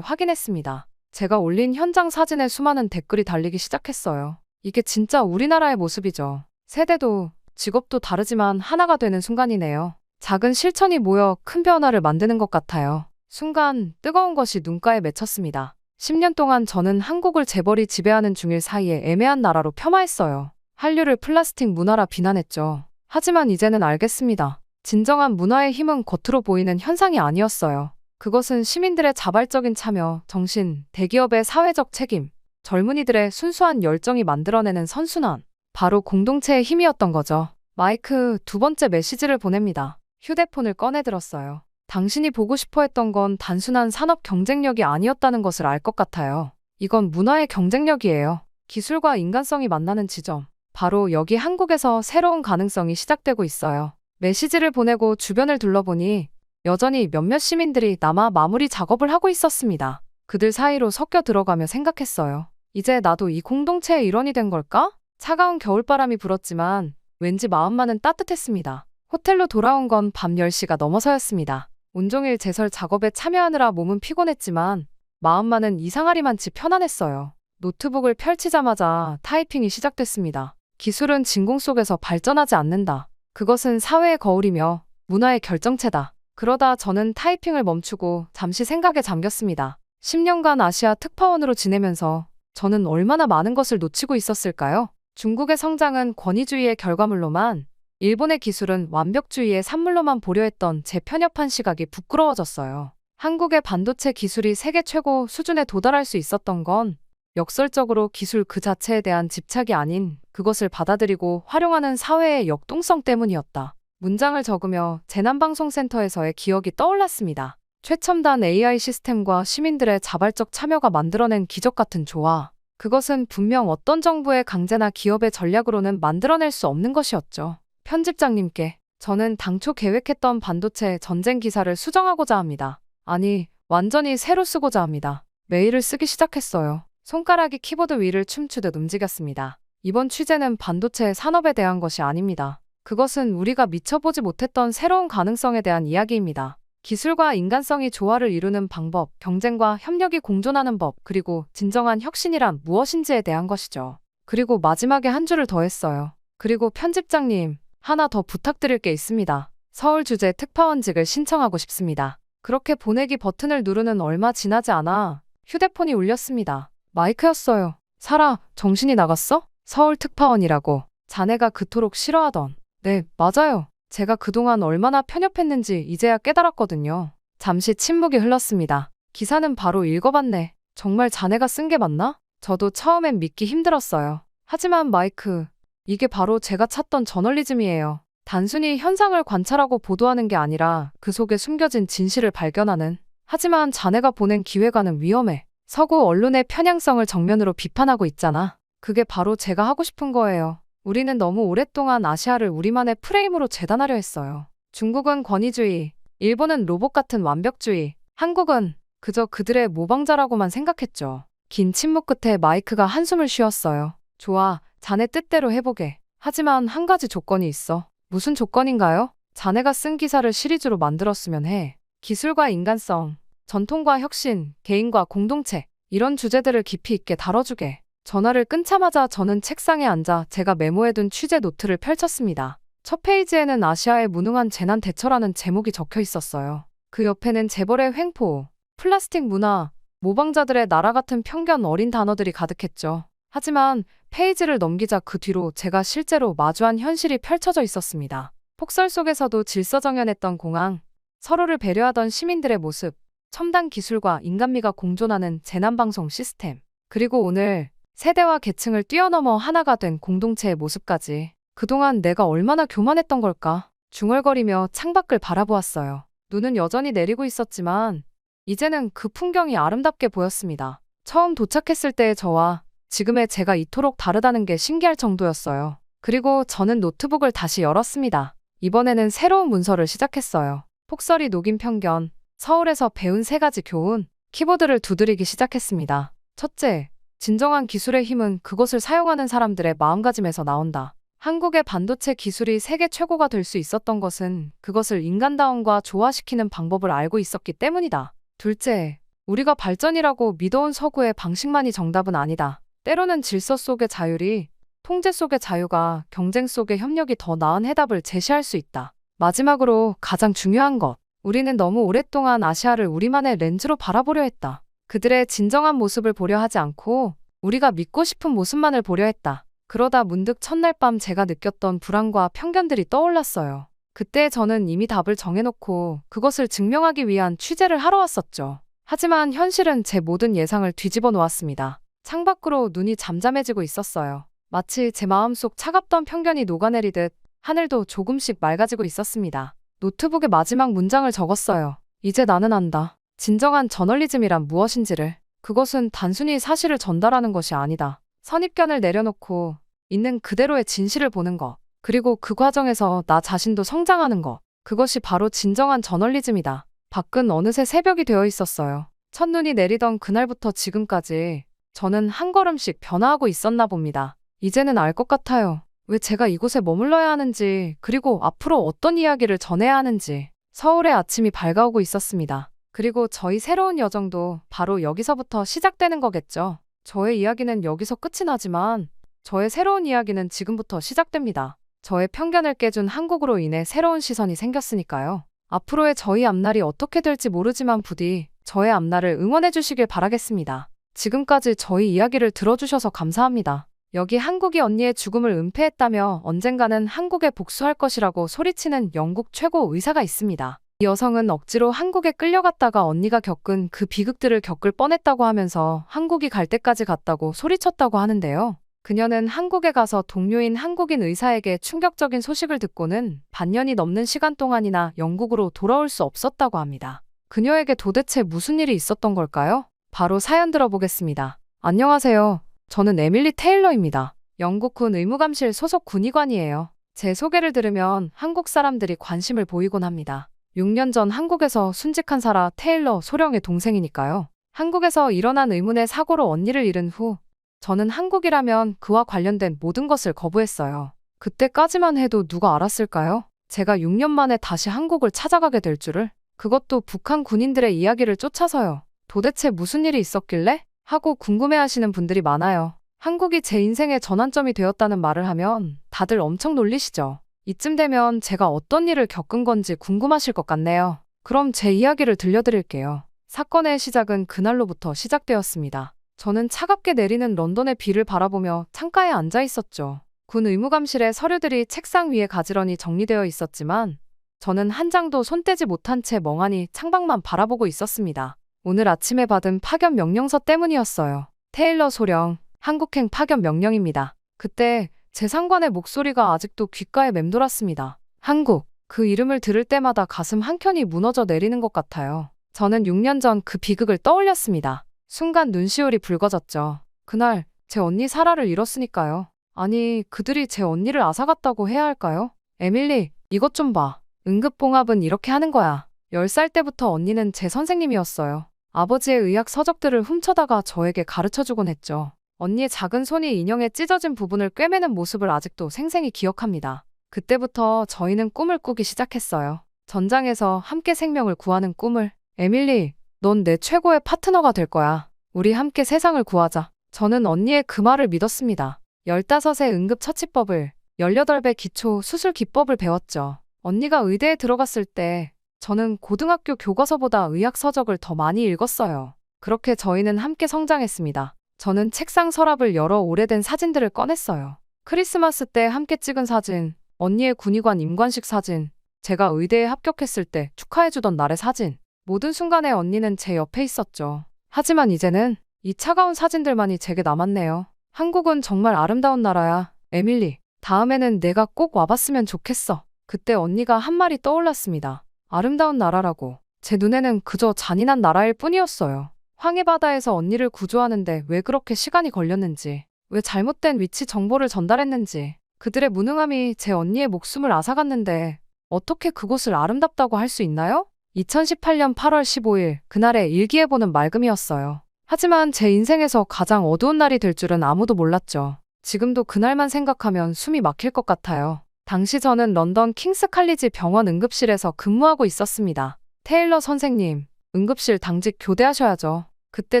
확인했습니다. 제가 올린 현장 사진에 수많은 댓글이 달리기 시작했어요. 이게 진짜 우리나라의 모습이죠. 세대도 직업도 다르지만 하나가 되는 순간이네요. 작은 실천이 모여 큰 변화를 만드는 것 같아요. 순간 뜨거운 것이 눈가에 맺혔습니다. 10년 동안 저는 한국을 재벌이 지배하는 중일 사이에 애매한 나라로 폄하했어요. 한류를 플라스틱 문화라 비난했죠. 하지만 이제는 알겠습니다. 진정한 문화의 힘은 겉으로 보이는 현상이 아니었어요. 그것은 시민들의 자발적인 참여, 정신, 대기업의 사회적 책임, 젊은이들의 순수한 열정이 만들어내는 선순환, 바로 공동체의 힘이었던 거죠. 마이크 두 번째 메시지를 보냅니다. 휴대폰을 꺼내들었어요. 당신이 보고 싶어 했던 건 단순한 산업 경쟁력이 아니었다는 것을 알 것 같아요. 이건 문화의 경쟁력이에요. 기술과 인간성이 만나는 지점. 바로 여기 한국에서 새로운 가능성이 시작되고 있어요. 메시지를 보내고 주변을 둘러보니 여전히 몇몇 시민들이 남아 마무리 작업을 하고 있었습니다. 그들 사이로 섞여 들어가며 생각했어요. 이제 나도 이 공동체의 일원이 된 걸까? 차가운 겨울바람이 불었지만 왠지 마음만은 따뜻했습니다. 호텔로 돌아온 건 밤 10시가 넘어서였습니다. 온종일 제설 작업에 참여하느라 몸은 피곤했지만 마음만은 이상하리만치 편안했어요. 노트북을 펼치자마자 타이핑이 시작됐습니다. 기술은 진공 속에서 발전하지 않는다. 그것은 사회의 거울이며 문화의 결정체다. 그러다 저는 타이핑을 멈추고 잠시 생각에 잠겼습니다. 10년간 아시아 특파원으로 지내면서 저는 얼마나 많은 것을 놓치고 있었을까요? 중국의 성장은 권위주의의 결과물로만, 일본의 기술은 완벽주의의 산물로만 보려 했던 제 편협한 시각이 부끄러워졌어요. 한국의 반도체 기술이 세계 최고 수준에 도달할 수 있었던 건 역설적으로 기술 그 자체에 대한 집착이 아닌 그것을 받아들이고 활용하는 사회의 역동성 때문이었다. 문장을 적으며 재난방송센터에서의 기억이 떠올랐습니다. 최첨단 AI 시스템과 시민들의 자발적 참여가 만들어낸 기적 같은 조화. 그것은 분명 어떤 정부의 강제나 기업의 전략으로는 만들어낼 수 없는 것이었죠. 편집장님께 저는 당초 계획했던 반도체 전쟁 기사를 수정하고자 합니다. 아니, 완전히 새로 쓰고자 합니다. 메일을 쓰기 시작했어요. 손가락이 키보드 위를 춤추듯 움직였습니다. 이번 취재는 반도체 산업에 대한 것이 아닙니다. 그것은 우리가 미처 보지 못했던 새로운 가능성에 대한 이야기입니다. 기술과 인간성이 조화를 이루는 방법, 경쟁과 협력이 공존하는 법, 그리고 진정한 혁신이란 무엇인지에 대한 것이죠. 그리고 마지막에 한 줄을 더했어요. 그리고 편집장님, 하나 더 부탁드릴 게 있습니다. 서울 주재 특파원직을 신청하고 싶습니다. 그렇게 보내기 버튼을 누르는 얼마 지나지 않아 휴대폰이 울렸습니다. 마이크였어요. 사라, 정신이 나갔어? 서울 특파원이라고. 자네가 그토록 싫어하던. 네, 맞아요. 제가 그동안 얼마나 편협했는지 이제야 깨달았거든요. 잠시 침묵이 흘렀습니다. 기사는 바로 읽어봤네. 정말 자네가 쓴 게 맞나? 저도 처음엔 믿기 힘들었어요. 하지만 마이크, 이게 바로 제가 찾던 저널리즘이에요. 단순히 현상을 관찰하고 보도하는 게 아니라 그 속에 숨겨진 진실을 발견하는. 하지만 자네가 보낸 기획안은 위험해. 서구 언론의 편향성을 정면으로 비판하고 있잖아. 그게 바로 제가 하고 싶은 거예요. 우리는 너무 오랫동안 아시아를 우리만의 프레임으로 재단하려 했어요. 중국은 권위주의, 일본은 로봇 같은 완벽주의, 한국은 그저 그들의 모방자라고만 생각했죠. 긴 침묵 끝에 마이크가 한숨을 쉬었어요. 좋아, 자네 뜻대로 해보게. 하지만 한 가지 조건이 있어. 무슨 조건인가요? 자네가 쓴 기사를 시리즈로 만들었으면 해. 기술과 인간성, 전통과 혁신, 개인과 공동체, 이런 주제들을 깊이 있게 다뤄주게. 전화를 끊자마자 저는 책상에 앉아 제가 메모해둔 취재 노트를 펼쳤습니다. 첫 페이지에는 아시아의 무능한 재난 대처라는 제목이 적혀 있었어요. 그 옆에는 재벌의 횡포, 플라스틱 문화, 모방자들의 나라 같은 편견 어린 단어들이 가득했죠. 하지만 페이지를 넘기자 그 뒤로 제가 실제로 마주한 현실이 펼쳐져 있었습니다. 폭설 속에서도 질서정연했던 공항, 서로를 배려하던 시민들의 모습, 첨단 기술과 인간미가 공존하는 재난방송 시스템, 그리고 오늘 세대와 계층을 뛰어넘어 하나가 된 공동체의 모습까지. 그동안 내가 얼마나 교만했던 걸까? 중얼거리며 창밖을 바라보았어요. 눈은 여전히 내리고 있었지만 이제는 그 풍경이 아름답게 보였습니다. 처음 도착했을 때의 저와 지금의 제가 이토록 다르다는 게 신기할 정도였어요. 그리고 저는 노트북을 다시 열었습니다. 이번에는 새로운 문서를 시작했어요. 폭설이 녹인 편견, 서울에서 배운 3가지 교훈, 키보드를 두드리기 시작했습니다. 첫째, 진정한 기술의 힘은 그것을 사용하는 사람들의 마음가짐에서 나온다. 한국의 반도체 기술이 세계 최고가 될 수 있었던 것은 그것을 인간다움과 조화시키는 방법을 알고 있었기 때문이다. 둘째, 우리가 발전이라고 믿어온 서구의 방식만이 정답은 아니다. 때로는 질서 속의 자율이, 통제 속의 자유가, 경쟁 속의 협력이 더 나은 해답을 제시할 수 있다. 마지막으로 가장 중요한 것, 우리는 너무 오랫동안 아시아를 우리만의 렌즈로 바라보려 했다. 그들의 진정한 모습을 보려 하지 않고 우리가 믿고 싶은 모습만을 보려 했다. 그러다 문득 첫날 밤 제가 느꼈던 불안과 편견들이 떠올랐어요. 그때 저는 이미 답을 정해놓고 그것을 증명하기 위한 취재를 하러 왔었죠. 하지만 현실은 제 모든 예상을 뒤집어 놓았습니다. 창밖으로 눈이 잠잠해지고 있었어요. 마치 제 마음속 차갑던 편견이 녹아내리듯 하늘도 조금씩 맑아지고 있었습니다. 노트북의 마지막 문장을 적었어요. 이제 나는 안다. 진정한 저널리즘이란 무엇인지를. 그것은 단순히 사실을 전달하는 것이 아니다. 선입견을 내려놓고 있는 그대로의 진실을 보는 것. 그리고 그 과정에서 나 자신도 성장하는 것. 그것이 바로 진정한 저널리즘이다. 밖은 어느새 새벽이 되어 있었어요. 첫눈이 내리던 그날부터 지금까지 저는 한 걸음씩 변화하고 있었나 봅니다. 이제는 알 것 같아요. 왜 제가 이곳에 머물러야 하는지, 그리고 앞으로 어떤 이야기를 전해야 하는지. 서울의 아침이 밝아오고 있었습니다. 그리고 저희 새로운 여정도 바로 여기서부터 시작되는 거겠죠. 저의 이야기는 여기서 끝이 나지만 저의 새로운 이야기는 지금부터 시작됩니다. 저의 편견을 깨준 한국으로 인해 새로운 시선이 생겼으니까요. 앞으로의 저희 앞날이 어떻게 될지 모르지만 부디 저의 앞날을 응원해 주시길 바라겠습니다. 지금까지 저희 이야기를 들어주셔서 감사합니다. 여기 한국이 언니의 죽음을 은폐했다며 언젠가는 한국에 복수할 것이라고 소리치는 영국 최고 의사가 있습니다. 이 여성은 억지로 한국에 끌려갔다가 언니가 겪은 그 비극들을 겪을 뻔했다고 하면서 한국이 갈 때까지 갔다고 소리쳤다고 하는데요. 그녀는 한국에 가서 동료인 한국인 의사에게 충격적인 소식을 듣고는 반년이 넘는 시간 동안이나 영국으로 돌아올 수 없었다고 합니다. 그녀에게 도대체 무슨 일이 있었던 걸까요? 바로 사연 들어보겠습니다. 안녕하세요. 저는 에밀리 테일러입니다. 영국군 의무감실 소속 군의관이에요. 제 소개를 들으면 한국 사람들이 관심을 보이곤 합니다. 6년 전 한국에서 순직한 사라 테일러 소령의 동생이니까요. 한국에서 일어난 의문의 사고로 언니를 잃은 후 저는 한국이라면 그와 관련된 모든 것을 거부했어요. 그때까지만 해도 누가 알았을까요? 제가 6년 만에 다시 한국을 찾아가게 될 줄을? 그것도 북한 군인들의 이야기를 쫓아서요. 도대체 무슨 일이 있었길래? 하고 궁금해하시는 분들이 많아요. 한국이 제 인생의 전환점이 되었다는 말을 하면 다들 엄청 놀리시죠. 이쯤 되면 제가 어떤 일을 겪은 건지 궁금하실 것 같네요. 그럼 제 이야기를 들려드릴게요. 사건의 시작은 그날로부터 시작되었습니다. 저는 차갑게 내리는 런던의 비를 바라보며 창가에 앉아 있었죠. 군 의무감실의 서류들이 책상 위에 가지런히 정리되어 있었지만 저는 한 장도 손대지 못한 채 멍하니 창밖만 바라보고 있었습니다. 오늘 아침에 받은 파견 명령서 때문이었어요. 테일러 소령, 한국행 파견 명령입니다. 그때 제 상관의 목소리가 아직도 귓가에 맴돌았습니다. 한국. 그 이름을 들을 때마다 가슴 한켠이 무너져 내리는 것 같아요. 저는 6년 전 그 비극을 떠올렸습니다. 순간 눈시울이 붉어졌죠. 그날 제 언니 사라를 잃었으니까요. 아니, 그들이 제 언니를 앗아갔다고 해야 할까요? 에밀리, 이것 좀 봐. 응급봉합은 이렇게 하는 거야. 10살 때부터 언니는 제 선생님이었어요. 아버지의 의학 서적들을 훔쳐다가 저에게 가르쳐주곤 했죠. 언니의 작은 손이 인형에 찢어진 부분을 꿰매는 모습을 아직도 생생히 기억합니다. 그때부터 저희는 꿈을 꾸기 시작했어요. 전장에서 함께 생명을 구하는 꿈을. 에밀리, 넌 내 최고의 파트너가 될 거야. 우리 함께 세상을 구하자. 저는 언니의 그 말을 믿었습니다. 15의 응급처치법을, 18배 기초 수술 기법을 배웠죠. 언니가 의대에 들어갔을 때 저는 고등학교 교과서보다 의학 서적을 더 많이 읽었어요. 그렇게 저희는 함께 성장했습니다. 저는 책상 서랍을 열어 오래된 사진들을 꺼냈어요. 크리스마스 때 함께 찍은 사진, 언니의 군의관 임관식 사진, 제가 의대에 합격했을 때 축하해주던 날의 사진. 모든 순간에 언니는 제 옆에 있었죠. 하지만 이제는 이 차가운 사진들만이 제게 남았네요. 한국은 정말 아름다운 나라야, 에밀리. 다음에는 내가 꼭 와봤으면 좋겠어. 그때 언니가 한 말이 떠올랐습니다. 아름다운 나라라고. 제 눈에는 그저 잔인한 나라일 뿐이었어요. 황해바다에서 언니를 구조하는데 왜 그렇게 시간이 걸렸는지, 왜 잘못된 위치 정보를 전달했는지, 그들의 무능함이 제 언니의 목숨을 앗아갔는데 어떻게 그곳을 아름답다고 할 수 있나요? 2018년 8월 15일, 그날의 일기예보는 맑음이었어요. 하지만 제 인생에서 가장 어두운 날이 될 줄은 아무도 몰랐죠. 지금도 그날만 생각하면 숨이 막힐 것 같아요. 당시 저는 런던 킹스 칼리지 병원 응급실에서 근무하고 있었습니다. 테일러 선생님, 응급실 당직 교대하셔야죠. 그때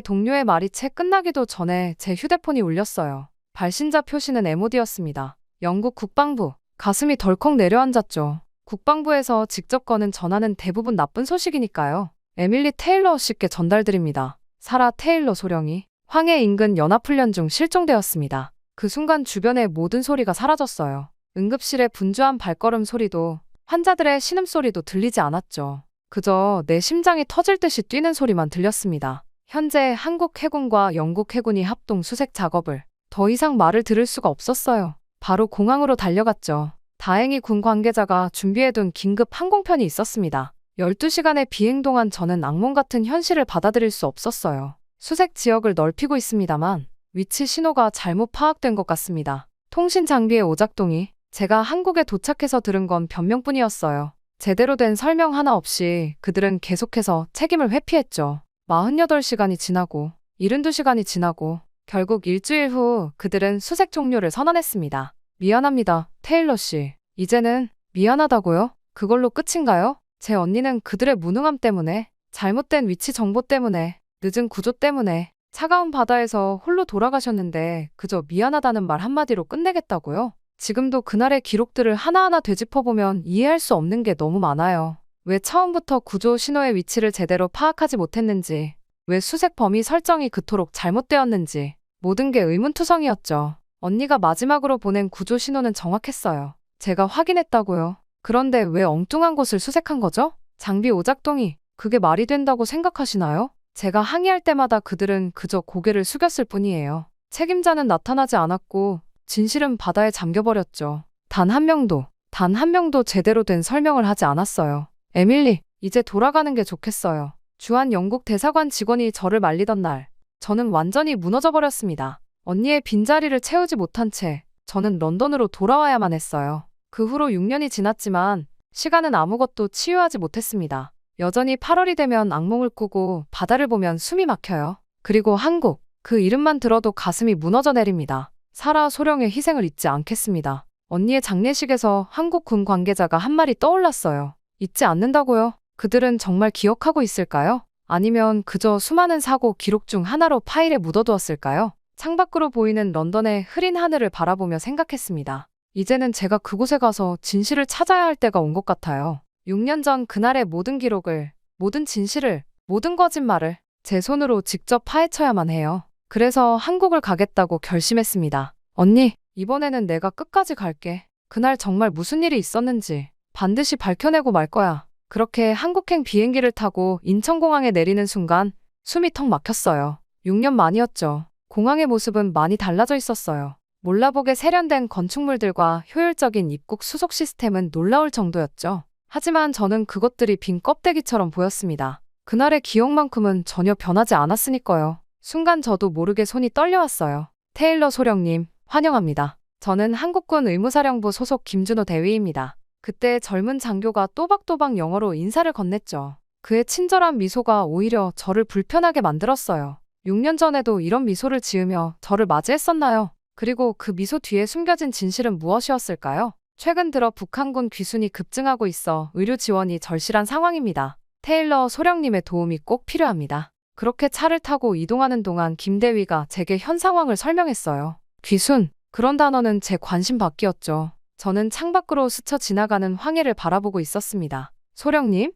동료의 말이 채 끝나기도 전에 제 휴대폰이 울렸어요. 발신자 표시는 MOD였습니다. 영국 국방부. 가슴이 덜컥 내려앉았죠. 국방부에서 직접 거는 전화는 대부분 나쁜 소식이니까요. 에밀리 테일러 씨께 전달드립니다. 사라 테일러 소령이 황해 인근 연합훈련 중 실종되었습니다. 그 순간 주변의 모든 소리가 사라졌어요. 응급실의 분주한 발걸음 소리도, 환자들의 신음소리도 들리지 않았죠. 그저 내 심장이 터질 듯이 뛰는 소리만 들렸습니다. 현재 한국 해군과 영국 해군이 합동 수색 작업을. 더 이상 말을 들을 수가 없었어요. 바로 공항으로 달려갔죠. 다행히 군 관계자가 준비해둔 긴급 항공편이 있었습니다. 12시간의 비행 동안 저는 악몽 같은 현실을 받아들일 수 없었어요. 수색 지역을 넓히고 있습니다만 위치 신호가 잘못 파악된 것 같습니다. 통신 장비의 오작동이. 제가 한국에 도착해서 들은 건 변명뿐이었어요. 제대로 된 설명 하나 없이 그들은 계속해서 책임을 회피했죠. 48시간이 지나고 72시간이 지나고 결국 일주일 후 그들은 수색 종료를 선언했습니다. 미안합니다, 테일러 씨. 이제는 미안하다고요? 그걸로 끝인가요? 제 언니는 그들의 무능함 때문에, 잘못된 위치 정보 때문에, 늦은 구조 때문에 차가운 바다에서 홀로 돌아가셨는데 그저 미안하다는 말 한마디로 끝내겠다고요? 지금도 그날의 기록들을 하나하나 되짚어보면 이해할 수 없는 게 너무 많아요. 왜 처음부터 구조 신호의 위치를 제대로 파악하지 못했는지, 왜 수색 범위 설정이 그토록 잘못되었는지, 모든 게 의문투성이었죠. 언니가 마지막으로 보낸 구조 신호는 정확했어요. 제가 확인했다고요. 그런데 왜 엉뚱한 곳을 수색한 거죠? 장비 오작동이 그게 말이 된다고 생각하시나요? 제가 항의할 때마다 그들은 그저 고개를 숙였을 뿐이에요. 책임자는 나타나지 않았고 진실은 바다에 잠겨버렸죠. 단 한 명도 제대로 된 설명을 하지 않았어요. 에밀리, 이제 돌아가는 게 좋겠어요. 주한 영국 대사관 직원이 저를 말리던 날, 저는 완전히 무너져버렸습니다. 언니의 빈자리를 채우지 못한 채 저는 런던으로 돌아와야만 했어요. 그 후로 6년이 지났지만 시간은 아무것도 치유하지 못했습니다. 여전히 8월이 되면 악몽을 꾸고 바다를 보면 숨이 막혀요. 그리고 한국, 그 이름만 들어도 가슴이 무너져 내립니다. 사라 소령의 희생을 잊지 않겠습니다. 언니의 장례식에서 한국 군 관계자가 한 말이 떠올랐어요. 잊지 않는다고요? 그들은 정말 기억하고 있을까요? 아니면 그저 수많은 사고 기록 중 하나로 파일에 묻어두었을까요? 창밖으로 보이는 런던의 흐린 하늘을 바라보며 생각했습니다. 이제는 제가 그곳에 가서 진실을 찾아야 할 때가 온 것 같아요. 6년 전 그날의 모든 기록을, 모든 진실을, 모든 거짓말을 제 손으로 직접 파헤쳐야만 해요. 그래서 한국을 가겠다고 결심했습니다. 언니, 이번에는 내가 끝까지 갈게. 그날 정말 무슨 일이 있었는지 반드시 밝혀내고 말 거야. 그렇게 한국행 비행기를 타고 인천공항에 내리는 순간 숨이 턱 막혔어요. 6년 만이었죠. 공항의 모습은 많이 달라져 있었어요. 몰라보게 세련된 건축물들과 효율적인 입국 수속 시스템은 놀라울 정도였죠. 하지만 저는 그것들이 빈 껍데기처럼 보였습니다. 그날의 기억만큼은 전혀 변하지 않았으니까요. 순간 저도 모르게 손이 떨려왔어요. 테일러 소령님, 환영합니다. 저는 한국군 의무사령부 소속 김준호 대위입니다. 그때 젊은 장교가 또박또박 영어로 인사를 건넸죠. 그의 친절한 미소가 오히려 저를 불편하게 만들었어요. 6년 전에도 이런 미소를 지으며 저를 맞이했었나요? 그리고 그 미소 뒤에 숨겨진 진실은 무엇이었을까요? 최근 들어 북한군 귀순이 급증하고 있어 의료 지원이 절실한 상황입니다. 테일러 소령님의 도움이 꼭 필요합니다. 그렇게 차를 타고 이동하는 동안 김 대위가 제게 현 상황을 설명했어요. 귀순, 그런 단어는 제 관심 밖이었죠. 저는 창밖으로 스쳐 지나가는 황해를 바라보고 있었습니다. 소령님?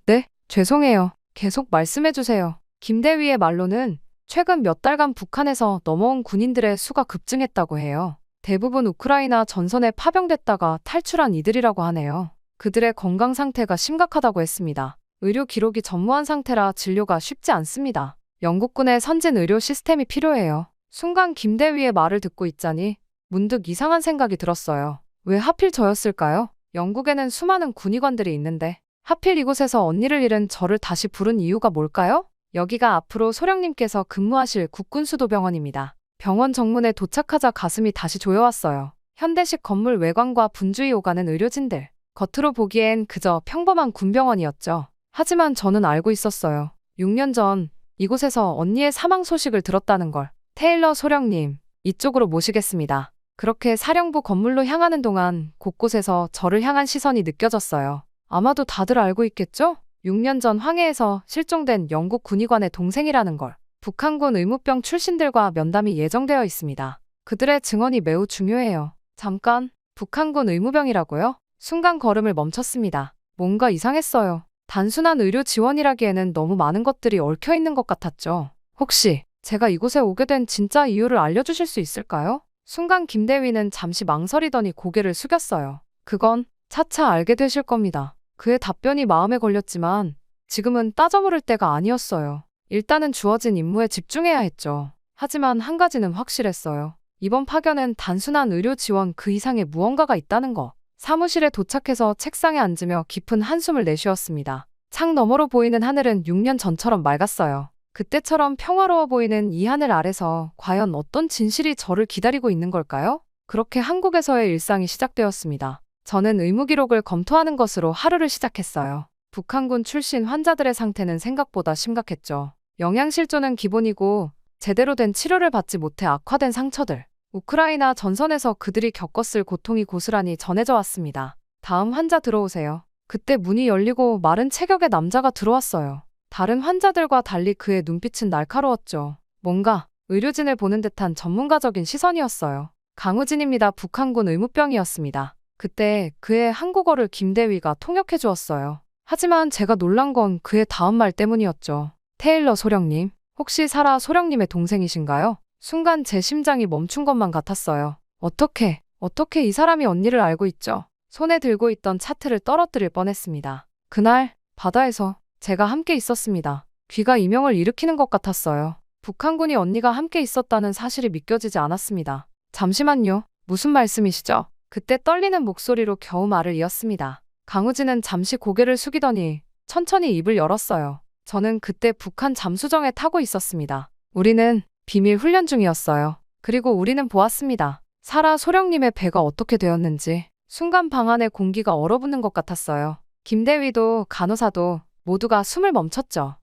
네, 죄송해요. 계속 말씀해주세요. 김 대위의 말로는 최근 몇 달간 북한에서 넘어온 군인들의 수가 급증했다고 해요. 대부분 우크라이나 전선에 파병됐다가 탈출한 이들이라고 하네요. 그들의 건강 상태가 심각하다고 했습니다. 의료 기록이 전무한 상태라 진료가 쉽지 않습니다. 영국군의 선진 의료 시스템이 필요해요. 순간 김 대위의 말을 듣고 있자니 문득 이상한 생각이 들었어요. 왜 하필 저였을까요? 영국에는 수많은 군의관들이 있는데 하필 이곳에서 언니를 잃은 저를 다시 부른 이유가 뭘까요? 여기가 앞으로 소령님께서 근무하실 국군수도병원입니다. 병원 정문에 도착하자 가슴이 다시 조여왔어요. 현대식 건물 외관과 분주히 오가는 의료진들. 겉으로 보기엔 그저 평범한 군병원이었죠. 하지만 저는 알고 있었어요. 6년 전 이곳에서 언니의 사망 소식을 들었다는 걸. 테일러 소령님, 이쪽으로 모시겠습니다. 그렇게 사령부 건물로 향하는 동안 곳곳에서 저를 향한 시선이 느껴졌어요. 아마도 다들 알고 있겠죠? 6년 전 황해에서 실종된 영국 군의관의 동생이라는 걸. 북한군 의무병 출신들과 면담이 예정되어 있습니다. 그들의 증언이 매우 중요해요. 잠깐, 북한군 의무병이라고요? 순간 걸음을 멈췄습니다. 뭔가 이상했어요. 단순한 의료 지원이라기에는 너무 많은 것들이 얽혀 있는 것 같았죠. 혹시 제가 이곳에 오게 된 진짜 이유를 알려주실 수 있을까요? 순간 김 대위는 잠시 망설이더니 고개를 숙였어요. 그건 차차 알게 되실 겁니다. 그의 답변이 마음에 걸렸지만 지금은 따져 물을 때가 아니었어요. 일단은 주어진 임무에 집중해야 했죠. 하지만 한 가지는 확실했어요. 이번 파견은 단순한 의료 지원 그 이상의 무언가가 있다는 거. 사무실에 도착해서 책상에 앉으며 깊은 한숨을 내쉬었습니다. 창 너머로 보이는 하늘은 6년 전처럼 맑았어요. 그때처럼 평화로워 보이는 이 하늘 아래서 과연 어떤 진실이 저를 기다리고 있는 걸까요? 그렇게 한국에서의 일상이 시작되었습니다. 저는 의무 기록을 검토하는 것으로 하루를 시작했어요. 북한군 출신 환자들의 상태는 생각보다 심각했죠. 영양실조는 기본이고 제대로 된 치료를 받지 못해 악화된 상처들. 우크라이나 전선에서 그들이 겪었을 고통이 고스란히 전해져 왔습니다. 다음 환자 들어오세요. 그때 문이 열리고 마른 체격의 남자가 들어왔어요. 다른 환자들과 달리 그의 눈빛은 날카로웠죠. 뭔가 의료진을 보는 듯한 전문가적인 시선이었어요. 강우진입니다. 북한군 의무병이었습니다. 그때 그의 한국어를 김 대위가 통역해 주었어요. 하지만 제가 놀란 건 그의 다음 말 때문이었죠. 테일러 소령님, 혹시 사라 소령님의 동생이신가요? 순간 제 심장이 멈춘 것만 같았어요. 어떻게 이 사람이 언니를 알고 있죠? 손에 들고 있던 차트를 떨어뜨릴 뻔했습니다. 그날 바다에서 제가 함께 있었습니다. 귀가 이명을 일으키는 것 같았어요. 북한군이 언니가 함께 있었다는 사실이 믿겨지지 않았습니다. 잠시만요. 무슨 말씀이시죠? 그때 떨리는 목소리로 겨우 말을 이었습니다. 강우진은 잠시 고개를 숙이더니 천천히 입을 열었어요. 저는 그때 북한 잠수정에 타고 있었습니다. 우리는 비밀 훈련 중이었어요. 그리고 우리는 보았습니다. 사라 소령님의 배가 어떻게 되었는지. 순간 방 안의 공기가 얼어붙는 것 같았어요. 김대위도 간호사도 모두가 숨을 멈췄죠.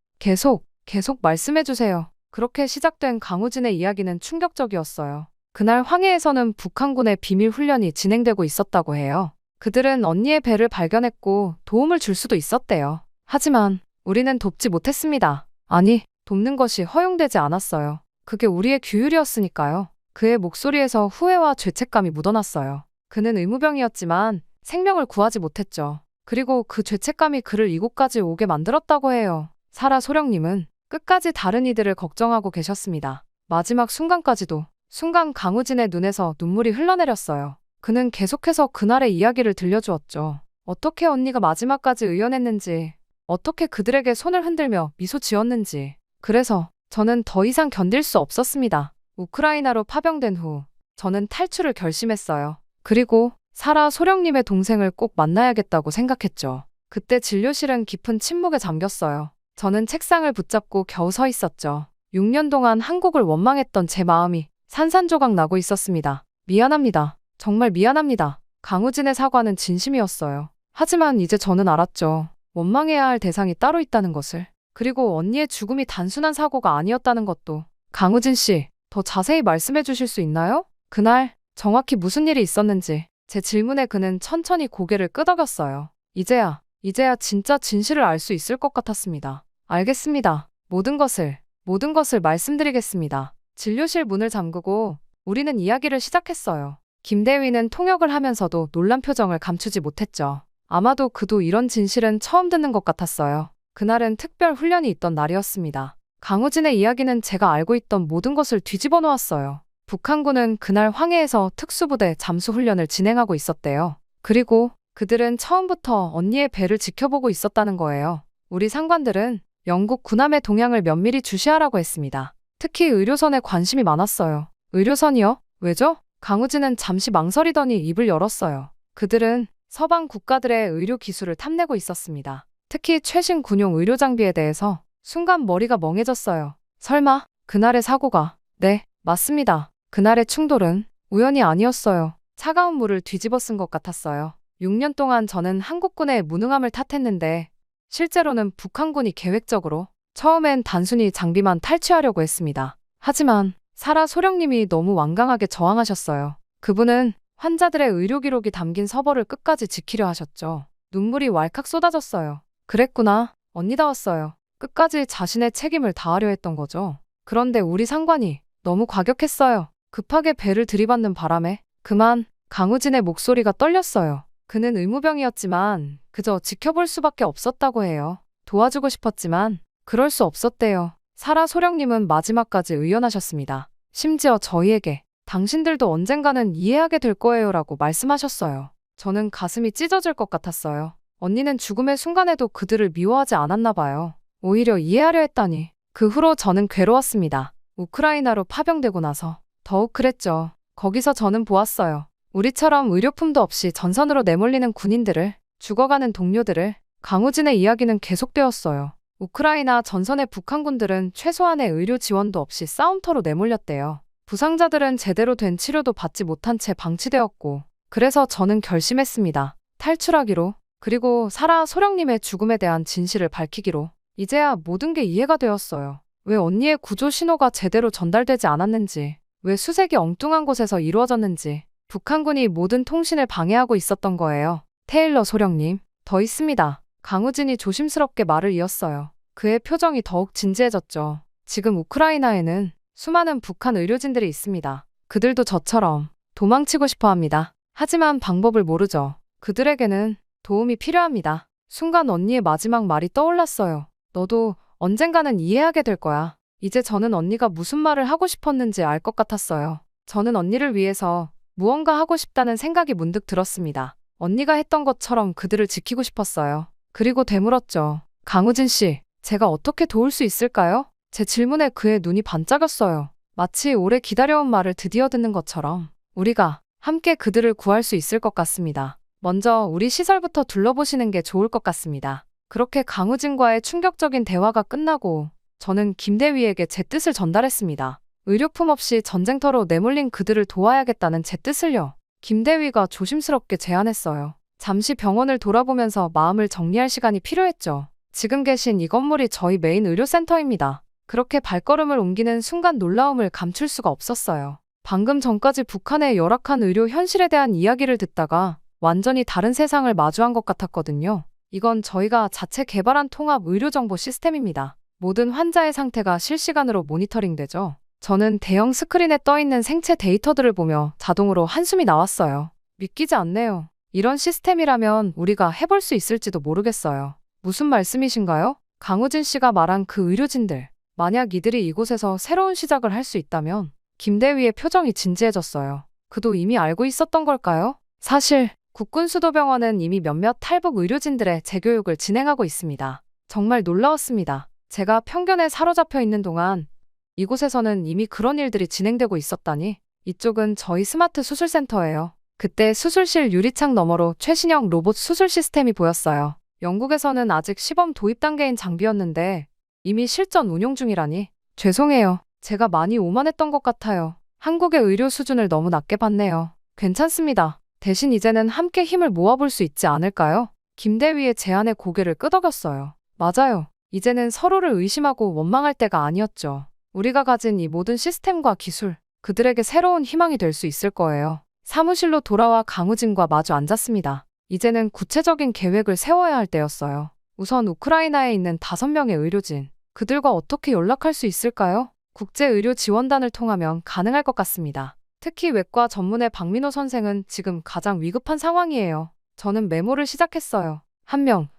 계속 말씀해주세요. 그렇게 시작된 강우진의 이야기는 충격적이었어요. 그날 황해에서는 북한군의 비밀 훈련이 진행되고 있었다고 해요. 그들은 언니의 배를 발견했고 도움을 줄 수도 있었대요. 하지만 우리는 돕지 못했습니다. 아니, 돕는 것이 허용되지 않았어요. 그게 우리의 규율이었으니까요. 그의 목소리에서 후회와 죄책감이 묻어났어요. 그는 의무병이었지만 생명을 구하지 못했죠. 그리고 그 죄책감이 그를 이곳까지 오게 만들었다고 해요. 사라 소령님은 끝까지 다른 이들을 걱정하고 계셨습니다. 마지막 순간까지도. 순간 강우진의 눈에서 눈물이 흘러내렸어요. 그는 계속해서 그날의 이야기를 들려주었죠. 어떻게 언니가 마지막까지 의연했는지, 어떻게 그들에게 손을 흔들며 미소 지었는지. 그래서 저는 더 이상 견딜 수 없었습니다. 우크라이나로 파병된 후 저는 탈출을 결심했어요. 그리고 사라 소령님의 동생을 꼭 만나야겠다고 생각했죠. 그때 진료실은 깊은 침묵에 잠겼어요. 저는 책상을 붙잡고 겨우 서 있었죠. 6년 동안 한국을 원망했던 제 마음이 산산조각 나고 있었습니다. 미안합니다. 정말 미안합니다. 강우진의 사과는 진심이었어요. 하지만 이제 저는 알았죠. 원망해야 할 대상이 따로 있다는 것을. 그리고 언니의 죽음이 단순한 사고가 아니었다는 것도. 강우진 씨, 더 자세히 말씀해 주실 수 있나요? 그날 정확히 무슨 일이 있었는지. 제 질문에 그는 천천히 고개를 끄덕였어요. 이제야 진짜 진실을 알 수 있을 것 같았습니다. 알겠습니다. 모든 것을 말씀드리겠습니다. 진료실 문을 잠그고 우리는 이야기를 시작했어요. 김대위는 통역을 하면서도 놀란 표정을 감추지 못했죠. 아마도 그도 이런 진실은 처음 듣는 것 같았어요. 그날은 특별 훈련이 있던 날이었습니다. 강우진의 이야기는 제가 알고 있던 모든 것을 뒤집어 놓았어요. 북한군은 그날 황해에서 특수부대 잠수 훈련을 진행하고 있었대요. 그리고 그들은 처음부터 언니의 배를 지켜보고 있었다는 거예요. 우리 상관들은 영국 군함의 동향을 면밀히 주시하라고 했습니다. 특히 의료선에 관심이 많았어요. 의료선이요? 왜죠? 강우진은 잠시 망설이더니 입을 열었어요. 그들은 서방 국가들의 의료 기술을 탐내고 있었습니다. 특히 최신 군용 의료 장비에 대해서. 순간 머리가 멍해졌어요. 설마 그날의 사고가. 네, 맞습니다. 그날의 충돌은 우연이 아니었어요. 차가운 물을 뒤집어 쓴 것 같았어요. 6년 동안 저는 한국군의 무능함을 탓했는데 실제로는 북한군이 계획적으로 처음엔 단순히 장비만 탈취하려고 했습니다. 하지만 사라 소령님이 너무 완강하게 저항하셨어요. 그분은 환자들의 의료 기록이 담긴 서버를 끝까지 지키려 하셨죠. 눈물이 왈칵 쏟아졌어요. 그랬구나. 언니다웠어요. 끝까지 자신의 책임을 다하려 했던 거죠. 그런데 우리 상관이 너무 과격했어요. 급하게 배를 들이받는 바람에 그만. 강우진의 목소리가 떨렸어요. 그는 의무병이었지만 그저 지켜볼 수밖에 없었다고 해요. 도와주고 싶었지만 그럴 수 없었대요. 사라 소령님은 마지막까지 의연하셨습니다. 심지어 저희에게 당신들도 언젠가는 이해하게 될 거예요라고 말씀하셨어요. 저는 가슴이 찢어질 것 같았어요. 언니는 죽음의 순간에도 그들을 미워하지 않았나 봐요. 오히려 이해하려 했다니. 그 후로 저는 괴로웠습니다. 우크라이나로 파병되고 나서 더욱 그랬죠. 거기서 저는 보았어요. 우리처럼 의료품도 없이 전선으로 내몰리는 군인들을, 죽어가는 동료들을. 강우진의 이야기는 계속되었어요. 우크라이나 전선의 북한군들은 최소한의 의료 지원도 없이 싸움터로 내몰렸대요. 부상자들은 제대로 된 치료도 받지 못한 채 방치되었고. 그래서 저는 결심했습니다. 탈출하기로. 그리고 사라 소령님의 죽음에 대한 진실을 밝히기로. 이제야 모든 게 이해가 되었어요. 왜 언니의 구조 신호가 제대로 전달되지 않았는지, 왜 수색이 엉뚱한 곳에서 이루어졌는지. 북한군이 모든 통신을 방해하고 있었던 거예요. 테일러 소령님, 더 있습니다. 강우진이 조심스럽게 말을 이었어요. 그의 표정이 더욱 진지해졌죠. 지금 우크라이나에는 수많은 북한 의료진들이 있습니다. 그들도 저처럼 도망치고 싶어 합니다. 하지만 방법을 모르죠. 그들에게는 도움이 필요합니다. 순간 언니의 마지막 말이 떠올랐어요. 너도 언젠가는 이해하게 될 거야. 이제 저는 언니가 무슨 말을 하고 싶었는지 알 것 같았어요. 저는 언니를 위해서 무언가 하고 싶다는 생각이 문득 들었습니다. 언니가 했던 것처럼 그들을 지키고 싶었어요. 그리고 되물었죠. 강우진 씨, 제가 어떻게 도울 수 있을까요? 제 질문에 그의 눈이 반짝였어요. 마치 오래 기다려온 말을 드디어 듣는 것처럼. 우리가 함께 그들을 구할 수 있을 것 같습니다. 먼저 우리 시설부터 둘러보시는 게 좋을 것 같습니다. 그렇게 강우진과의 충격적인 대화가 끝나고 저는 김대위에게 제 뜻을 전달했습니다. 의료품 없이 전쟁터로 내몰린 그들을 도와야겠다는 제 뜻을요. 김대위가 조심스럽게 제안했어요. 잠시 병원을 돌아보면서 마음을 정리할 시간이 필요했죠. 지금 계신 이 건물이 저희 메인 의료센터입니다. 그렇게 발걸음을 옮기는 순간 놀라움을 감출 수가 없었어요. 방금 전까지 북한의 열악한 의료 현실에 대한 이야기를 듣다가 완전히 다른 세상을 마주한 것 같았거든요. 이건 저희가 자체 개발한 통합 의료정보 시스템입니다. 모든 환자의 상태가 실시간으로 모니터링되죠. 저는 대형 스크린에 떠있는 생체 데이터들을 보며 자동으로 한숨이 나왔어요. 믿기지 않네요. 이런 시스템이라면 우리가 해볼 수 있을지도 모르겠어요. 무슨 말씀이신가요? 강우진 씨가 말한 그 의료진들. 만약 이들이 이곳에서 새로운 시작을 할 수 있다면. 김대위의 표정이 진지해졌어요. 그도 이미 알고 있었던 걸까요? 사실 국군수도병원은 이미 몇몇 탈북 의료진들의 재교육을 진행하고 있습니다. 정말 놀라웠습니다. 제가 편견에 사로잡혀 있는 동안 이곳에서는 이미 그런 일들이 진행되고 있었다니. 이쪽은 저희 스마트 수술센터예요. 그때 수술실 유리창 너머로 최신형 로봇 수술 시스템이 보였어요. 영국에서는 아직 시범 도입 단계인 장비였는데 이미 실전 운용 중이라니. 죄송해요. 제가 많이 오만했던 것 같아요. 한국의 의료 수준을 너무 낮게 봤네요. 괜찮습니다. 대신 이제는 함께 힘을 모아볼 수 있지 않을까요? 김대위의 제안에 고개를 끄덕였어요. 맞아요. 이제는 서로를 의심하고 원망할 때가 아니었죠. 우리가 가진 이 모든 시스템과 기술, 그들에게 새로운 희망이 될 수 있을 거예요. 사무실로 돌아와 강우진과 마주 앉았습니다. 이제는 구체적인 계획을 세워야 할 때였어요. 우선 우크라이나에 있는 5명의 의료진, 그들과 어떻게 연락할 수 있을까요? 국제의료지원단을 통하면 가능할 것 같습니다. 특히 외과 전문의 박민호 선생은 지금 가장 위급한 상황이에요. 저는 메모를 시작했어요. 한 명,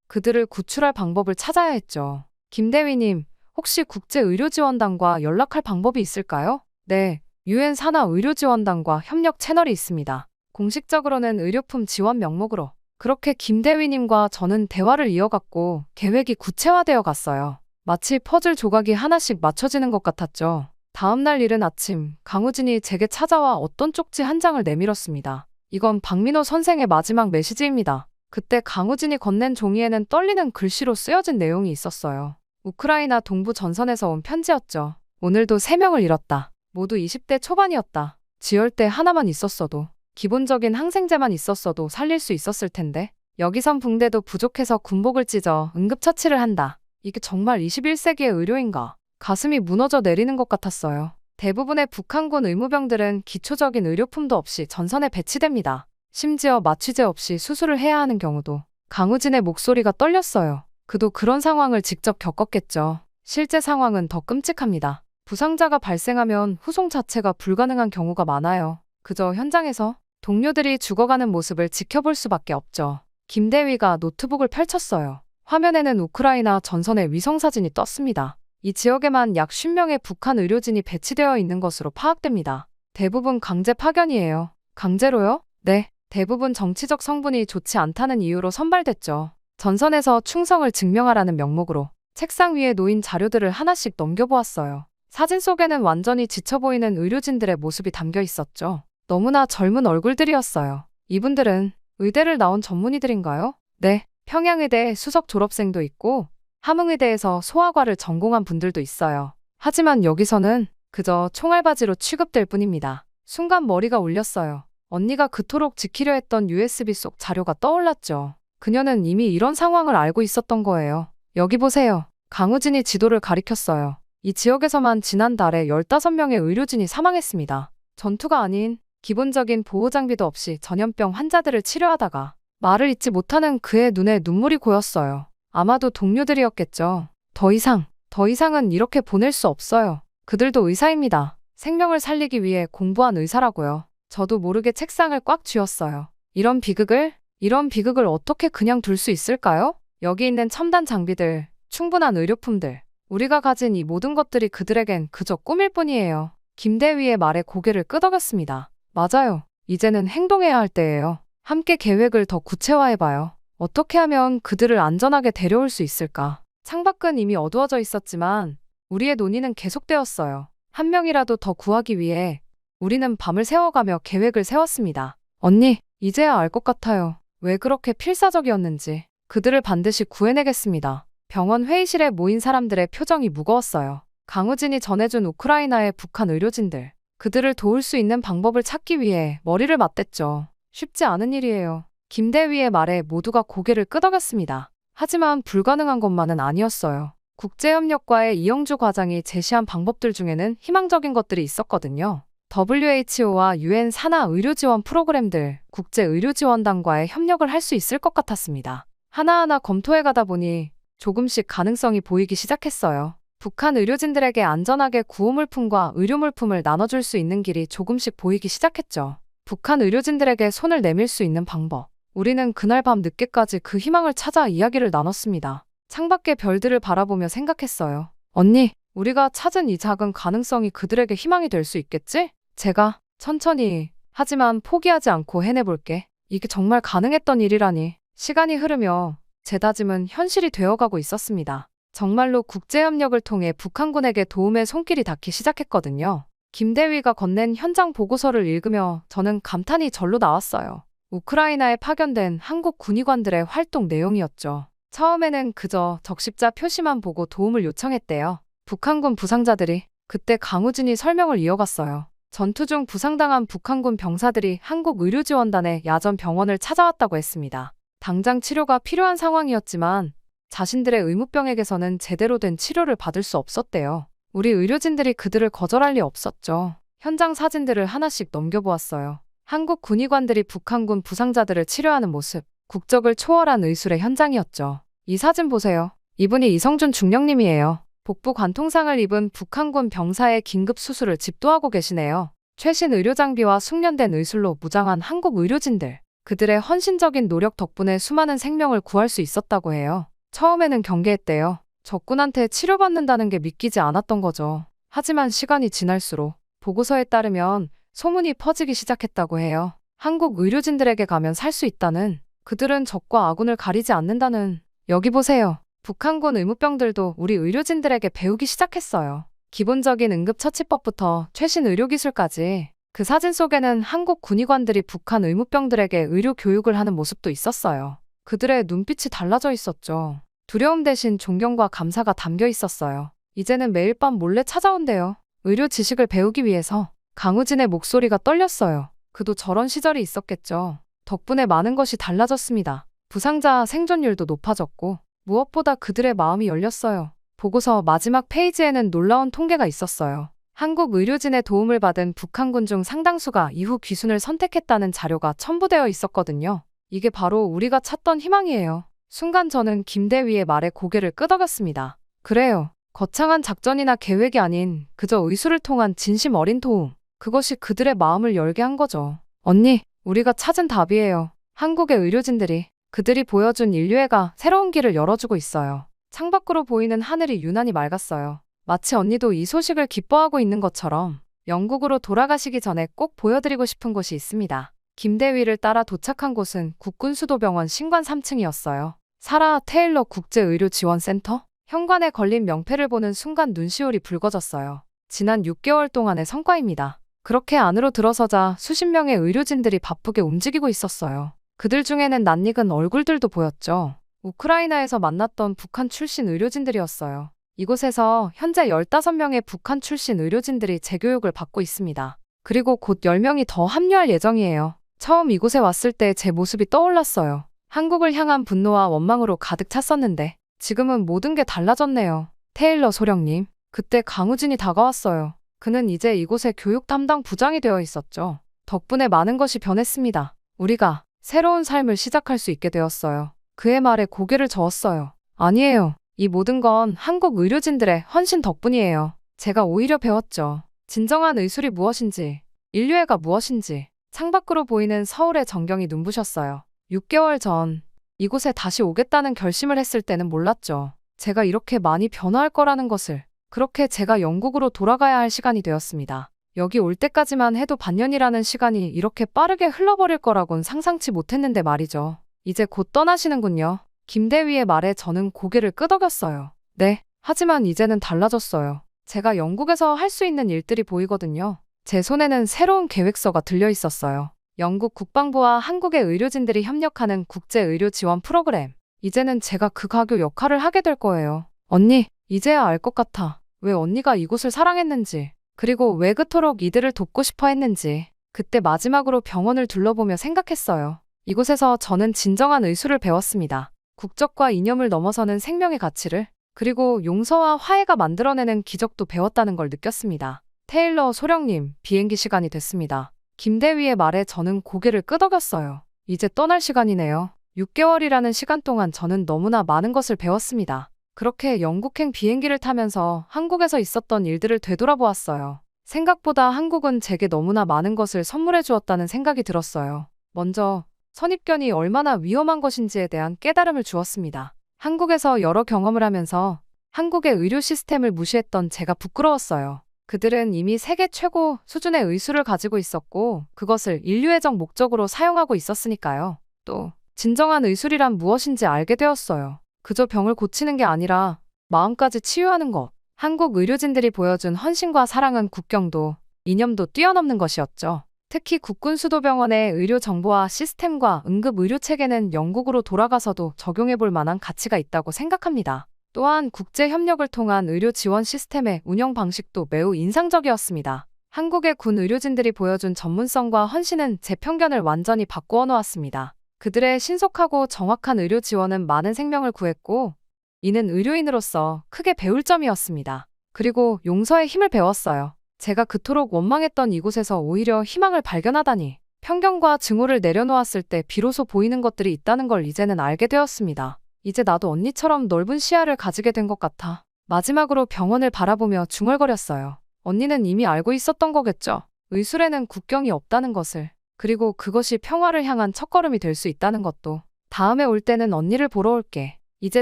그들을 구출할 방법을 찾아야 했죠. 김대위님, 혹시 국제의료지원단과 연락할 방법이 있을까요? 네, 유엔 산하 의료지원단과 협력 채널이 있습니다. 공식적으로는 의료품 지원 명목으로. 그렇게 김대위님과 저는 대화를 이어갔고 계획이 구체화되어 갔어요. 마치 퍼즐 조각이 하나씩 맞춰지는 것 같았죠. 다음날 이른 아침, 강우진이 제게 찾아와 어떤 쪽지 한 장을 내밀었습니다. 이건 박민호 선생의 마지막 메시지입니다. 그때 강우진이 건넨 종이에는 떨리는 글씨로 쓰여진 내용이 있었어요. 우크라이나 동부 전선에서 온 편지였죠. 오늘도 3명을 잃었다. 모두 20대 초반이었다. 지혈대 하나만 있었어도, 기본적인 항생제만 있었어도 살릴 수 있었을 텐데, 여기선 붕대도 부족해서 군복을 찢어 응급처치를 한다. 이게 정말 21세기의 의료인가? 가슴이 무너져 내리는 것 같았어요. 대부분의 북한군 의무병들은 기초적인 의료품도 없이 전선에 배치됩니다. 심지어 마취제 없이 수술을 해야 하는 경우도. 강우진의 목소리가 떨렸어요. 그도 그런 상황을 직접 겪었겠죠. 실제 상황은 더 끔찍합니다. 부상자가 발생하면 후송 자체가 불가능한 경우가 많아요. 그저 현장에서 동료들이 죽어가는 모습을 지켜볼 수밖에 없죠. 김대위가 노트북을 펼쳤어요. 화면에는 우크라이나 전선의 위성사진이 떴습니다. 이 지역에만 약 50명의 북한 의료진이 배치되어 있는 것으로 파악됩니다. 대부분 강제 파견이에요. 강제로요? 네. 대부분 정치적 성분이 좋지 않다는 이유로 선발됐죠. 전선에서 충성을 증명하라는 명목으로 책상 위에 놓인 자료들을 하나씩 넘겨보았어요. 사진 속에는 완전히 지쳐 보이는 의료진들의 모습이 담겨 있었죠. 너무나 젊은 얼굴들이었어요. 이분들은 의대를 나온 전문의들인가요? 네. 평양의대 수석 졸업생도 있고 함흥의대에서 소아과를 전공한 분들도 있어요. 하지만 여기서는 그저 총알바지로 취급될 뿐입니다. 순간 머리가 울렸어요. 언니가 그토록 지키려 했던 USB 속 자료가 떠올랐죠. 그녀는 이미 이런 상황을 알고 있었던 거예요. 여기 보세요. 강우진이 지도를 가리켰어요. 이 지역에서만 지난달에 15명의 의료진이 사망했습니다. 전투가 아닌 기본적인 보호 장비도 없이 전염병 환자들을 치료하다가 말을 잇지 못하는 그의 눈에 눈물이 고였어요. 아마도 동료들이었겠죠. 더 이상은 이렇게 보낼 수 없어요. 그들도 의사입니다. 생명을 살리기 위해 공부한 의사라고요. 저도 모르게 책상을 꽉 쥐었어요. 이런 비극을 어떻게 그냥 둘 수 있을까요? 여기 있는 첨단 장비들, 충분한 의료품들, 우리가 가진 이 모든 것들이 그들에겐 그저 꿈일 뿐이에요. 김대위의 말에 고개를 끄덕였습니다. 맞아요. 이제는 행동해야 할 때예요. 함께 계획을 더 구체화해봐요. 어떻게 하면 그들을 안전하게 데려올 수 있을까? 창밖은 이미 어두워져 있었지만 우리의 논의는 계속되었어요. 한 명이라도 더 구하기 위해 우리는 밤을 새워가며 계획을 세웠습니다. 언니, 이제야 알 것 같아요. 왜 그렇게 필사적이었는지. 그들을 반드시 구해내겠습니다. 병원 회의실에 모인 사람들의 표정이 무거웠어요. 강우진이 전해준 우크라이나의 북한 의료진들. 그들을 도울 수 있는 방법을 찾기 위해 머리를 맞댔죠. 쉽지 않은 일이에요. 김대위의 말에 모두가 고개를 끄덕였습니다. 하지만 불가능한 것만은 아니었어요. 국제협력과의 이영주 과장이 제시한 방법들 중에는 희망적인 것들이 있었거든요. WHO와 유엔 산하 의료지원 프로그램들, 국제의료지원단과의 협력을 할 수 있을 것 같았습니다. 하나하나 검토해가다 보니 조금씩 가능성이 보이기 시작했어요. 북한 의료진들에게 안전하게 구호물품과 의료물품을 나눠줄 수 있는 길이 조금씩 보이기 시작했죠. 북한 의료진들에게 손을 내밀 수 있는 방법. 우리는 그날 밤 늦게까지 그 희망을 찾아 이야기를 나눴습니다. 창밖의 별들을 바라보며 생각했어요. 언니, 우리가 찾은 이 작은 가능성이 그들에게 희망이 될 수 있겠지? 제가 천천히 하지만 포기하지 않고 해내볼게. 이게 정말 가능했던 일이라니. 시간이 흐르며 제 다짐은 현실이 되어가고 있었습니다. 정말로 국제협력을 통해 북한군에게 도움의 손길이 닿기 시작했거든요. 김대위가 건넨 현장 보고서를 읽으며 저는 감탄이 절로 나왔어요. 우크라이나에 파견된 한국 군의관들의 활동 내용이었죠. 처음에는 그저 적십자 표시만 보고 도움을 요청했대요. 북한군 부상자들이. 그때 강우진이 설명을 이어갔어요. 전투 중 부상당한 북한군 병사들이 한국의료지원단의 야전 병원을 찾아왔다고 했습니다. 당장 치료가 필요한 상황이었지만 자신들의 의무병에게서는 제대로 된 치료를 받을 수 없었대요. 우리 의료진들이 그들을 거절할 리 없었죠. 현장 사진들을 하나씩 넘겨보았어요. 한국 군의관들이 북한군 부상자들을 치료하는 모습, 국적을 초월한 의술의 현장이었죠. 이 사진 보세요. 이분이 이성준 중령님이에요. 복부 관통상을 입은 북한군 병사의 긴급 수술을 집도하고 계시네요. 최신 의료장비와 숙련된 의술로 무장한 한국 의료진들. 그들의 헌신적인 노력 덕분에 수많은 생명을 구할 수 있었다고 해요. 처음에는 경계했대요. 적군한테 치료받는다는 게 믿기지 않았던 거죠. 하지만 시간이 지날수록 보고서에 따르면 소문이 퍼지기 시작했다고 해요. 한국 의료진들에게 가면 살 수 있다는, 그들은 적과 아군을 가리지 않는다는. 여기 보세요. 북한군 의무병들도 우리 의료진들에게 배우기 시작했어요. 기본적인 응급처치법부터 최신 의료기술까지. 그 사진 속에는 한국 군의관들이 북한 의무병들에게 의료 교육을 하는 모습도 있었어요. 그들의 눈빛이 달라져 있었죠. 두려움 대신 존경과 감사가 담겨 있었어요. 이제는 매일 밤 몰래 찾아온대요. 의료 지식을 배우기 위해서. 강우진의 목소리가 떨렸어요. 그도 저런 시절이 있었겠죠. 덕분에 많은 것이 달라졌습니다. 부상자 생존율도 높아졌고 무엇보다 그들의 마음이 열렸어요. 보고서 마지막 페이지에는 놀라운 통계가 있었어요. 한국 의료진의 도움을 받은 북한군 중 상당수가 이후 귀순을 선택했다는 자료가 첨부되어 있었거든요. 이게 바로 우리가 찾던 희망이에요. 순간 저는 김대위의 말에 고개를 끄덕였습니다. 그래요. 거창한 작전이나 계획이 아닌 그저 의술을 통한 진심 어린 도움. 그것이 그들의 마음을 열게 한 거죠. 언니, 우리가 찾은 답이에요. 한국의 의료진들이, 그들이 보여준 인류애가 새로운 길을 열어주고 있어요. 창밖으로 보이는 하늘이 유난히 맑았어요. 마치 언니도 이 소식을 기뻐하고 있는 것처럼. 영국으로 돌아가시기 전에 꼭 보여드리고 싶은 곳이 있습니다. 김대위를 따라 도착한 곳은 국군수도병원 신관 3층이었어요. 사라 테일러 국제의료지원센터? 현관에 걸린 명패를 보는 순간 눈시울이 붉어졌어요. 지난 6개월 동안의 성과입니다. 그렇게 안으로 들어서자 수십 명의 의료진들이 바쁘게 움직이고 있었어요. 그들 중에는 낯익은 얼굴들도 보였죠. 우크라이나에서 만났던 북한 출신 의료진들이었어요. 이곳에서 현재 15명의 북한 출신 의료진들이 재교육을 받고 있습니다. 그리고 곧 10명이 더 합류할 예정이에요. 처음 이곳에 왔을 때 제 모습이 떠올랐어요. 한국을 향한 분노와 원망으로 가득 찼었는데 지금은 모든 게 달라졌네요. 테일러 소령님, 그때 강우진이 다가왔어요. 그는 이제 이곳의 교육 담당 부장이 되어 있었죠. 덕분에 많은 것이 변했습니다. 우리가 새로운 삶을 시작할 수 있게 되었어요. 그의 말에 고개를 저었어요. 아니에요. 이 모든 건 한국 의료진들의 헌신 덕분이에요. 제가 오히려 배웠죠. 진정한 의술이 무엇인지, 인류애가 무엇인지. 창밖으로 보이는 서울의 전경이 눈부셨어요. 6개월 전 이곳에 다시 오겠다는 결심을 했을 때는 몰랐죠. 제가 이렇게 많이 변화할 거라는 것을. 그렇게 제가 영국으로 돌아가야 할 시간이 되었습니다. 여기 올 때까지만 해도 반년이라는 시간이 이렇게 빠르게 흘러버릴 거라곤 상상치 못했는데 말이죠. 이제 곧 떠나시는군요. 김대위의 말에 저는 고개를 끄덕였어요. 네, 하지만 이제는 달라졌어요. 제가 영국에서 할 수 있는 일들이 보이거든요. 제 손에는 새로운 계획서가 들려 있었어요. 영국 국방부와 한국의 의료진들이 협력하는 국제의료지원 프로그램. 이제는 제가 그 가교 역할을 하게 될 거예요. 언니, 이제야 알 것 같아. 왜 언니가 이곳을 사랑했는지, 그리고 왜 그토록 이들을 돕고 싶어 했는지. 그때 마지막으로 병원을 둘러보며 생각했어요. 이곳에서 저는 진정한 의술을 배웠습니다. 국적과 이념을 넘어서는 생명의 가치를, 그리고 용서와 화해가 만들어내는 기적도 배웠다는 걸 느꼈습니다. 테일러 소령님, 비행기 시간이 됐습니다. 김대위의 말에 저는 고개를 끄덕였어요. 이제 떠날 시간이네요. 6개월이라는 시간 동안 저는 너무나 많은 것을 배웠습니다. 그렇게 영국행 비행기를 타면서 한국에서 있었던 일들을 되돌아보았어요. 생각보다 한국은 제게 너무나 많은 것을 선물해 주었다는 생각이 들었어요. 먼저 선입견이 얼마나 위험한 것인지에 대한 깨달음을 주었습니다. 한국에서 여러 경험을 하면서 한국의 의료 시스템을 무시했던 제가 부끄러웠어요. 그들은 이미 세계 최고 수준의 의술을 가지고 있었고 그것을 인류애적 목적으로 사용하고 있었으니까요. 또 진정한 의술이란 무엇인지 알게 되었어요. 그저 병을 고치는 게 아니라 마음까지 치유하는 것. 한국 의료진들이 보여준 헌신과 사랑은 국경도 이념도 뛰어넘는 것이었죠. 특히 국군수도병원의 의료 정보화 시스템과 응급 의료 체계는 영국으로 돌아가서도 적용해 볼 만한 가치가 있다고 생각합니다. 또한 국제 협력을 통한 의료 지원 시스템의 운영 방식도 매우 인상적이었습니다. 한국의 군 의료진들이 보여준 전문성과 헌신은 제 편견을 완전히 바꾸어 놓았습니다. 그들의 신속하고 정확한 의료 지원은 많은 생명을 구했고, 이는 의료인으로서 크게 배울 점이었습니다. 그리고 용서의 힘을 배웠어요. 제가 그토록 원망했던 이곳에서 오히려 희망을 발견하다니. 편견과 증오를 내려놓았을 때 비로소 보이는 것들이 있다는 걸 이제는 알게 되었습니다. 이제 나도 언니처럼 넓은 시야를 가지게 된 것 같아. 마지막으로 병원을 바라보며 중얼거렸어요. 언니는 이미 알고 있었던 거겠죠. 의술에는 국경이 없다는 것을. 그리고 그것이 평화를 향한 첫걸음이 될 수 있다는 것도. 다음에 올 때는 언니를 보러 올게. 이제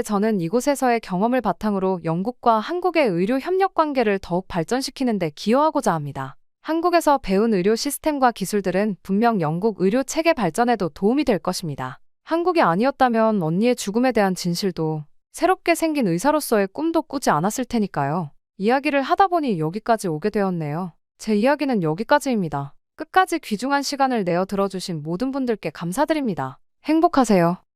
저는 이곳에서의 경험을 바탕으로 영국과 한국의 의료 협력 관계를 더욱 발전시키는 데 기여하고자 합니다. 한국에서 배운 의료 시스템과 기술들은 분명 영국 의료 체계 발전에도 도움이 될 것입니다. 한국이 아니었다면 언니의 죽음에 대한 진실도 새롭게 생긴 의사로서의 꿈도 꾸지 않았을 테니까요. 이야기를 하다 보니 여기까지 오게 되었네요. 제 이야기는 여기까지입니다. 끝까지 귀중한 시간을 내어 들어주신 모든 분들께 감사드립니다. 행복하세요.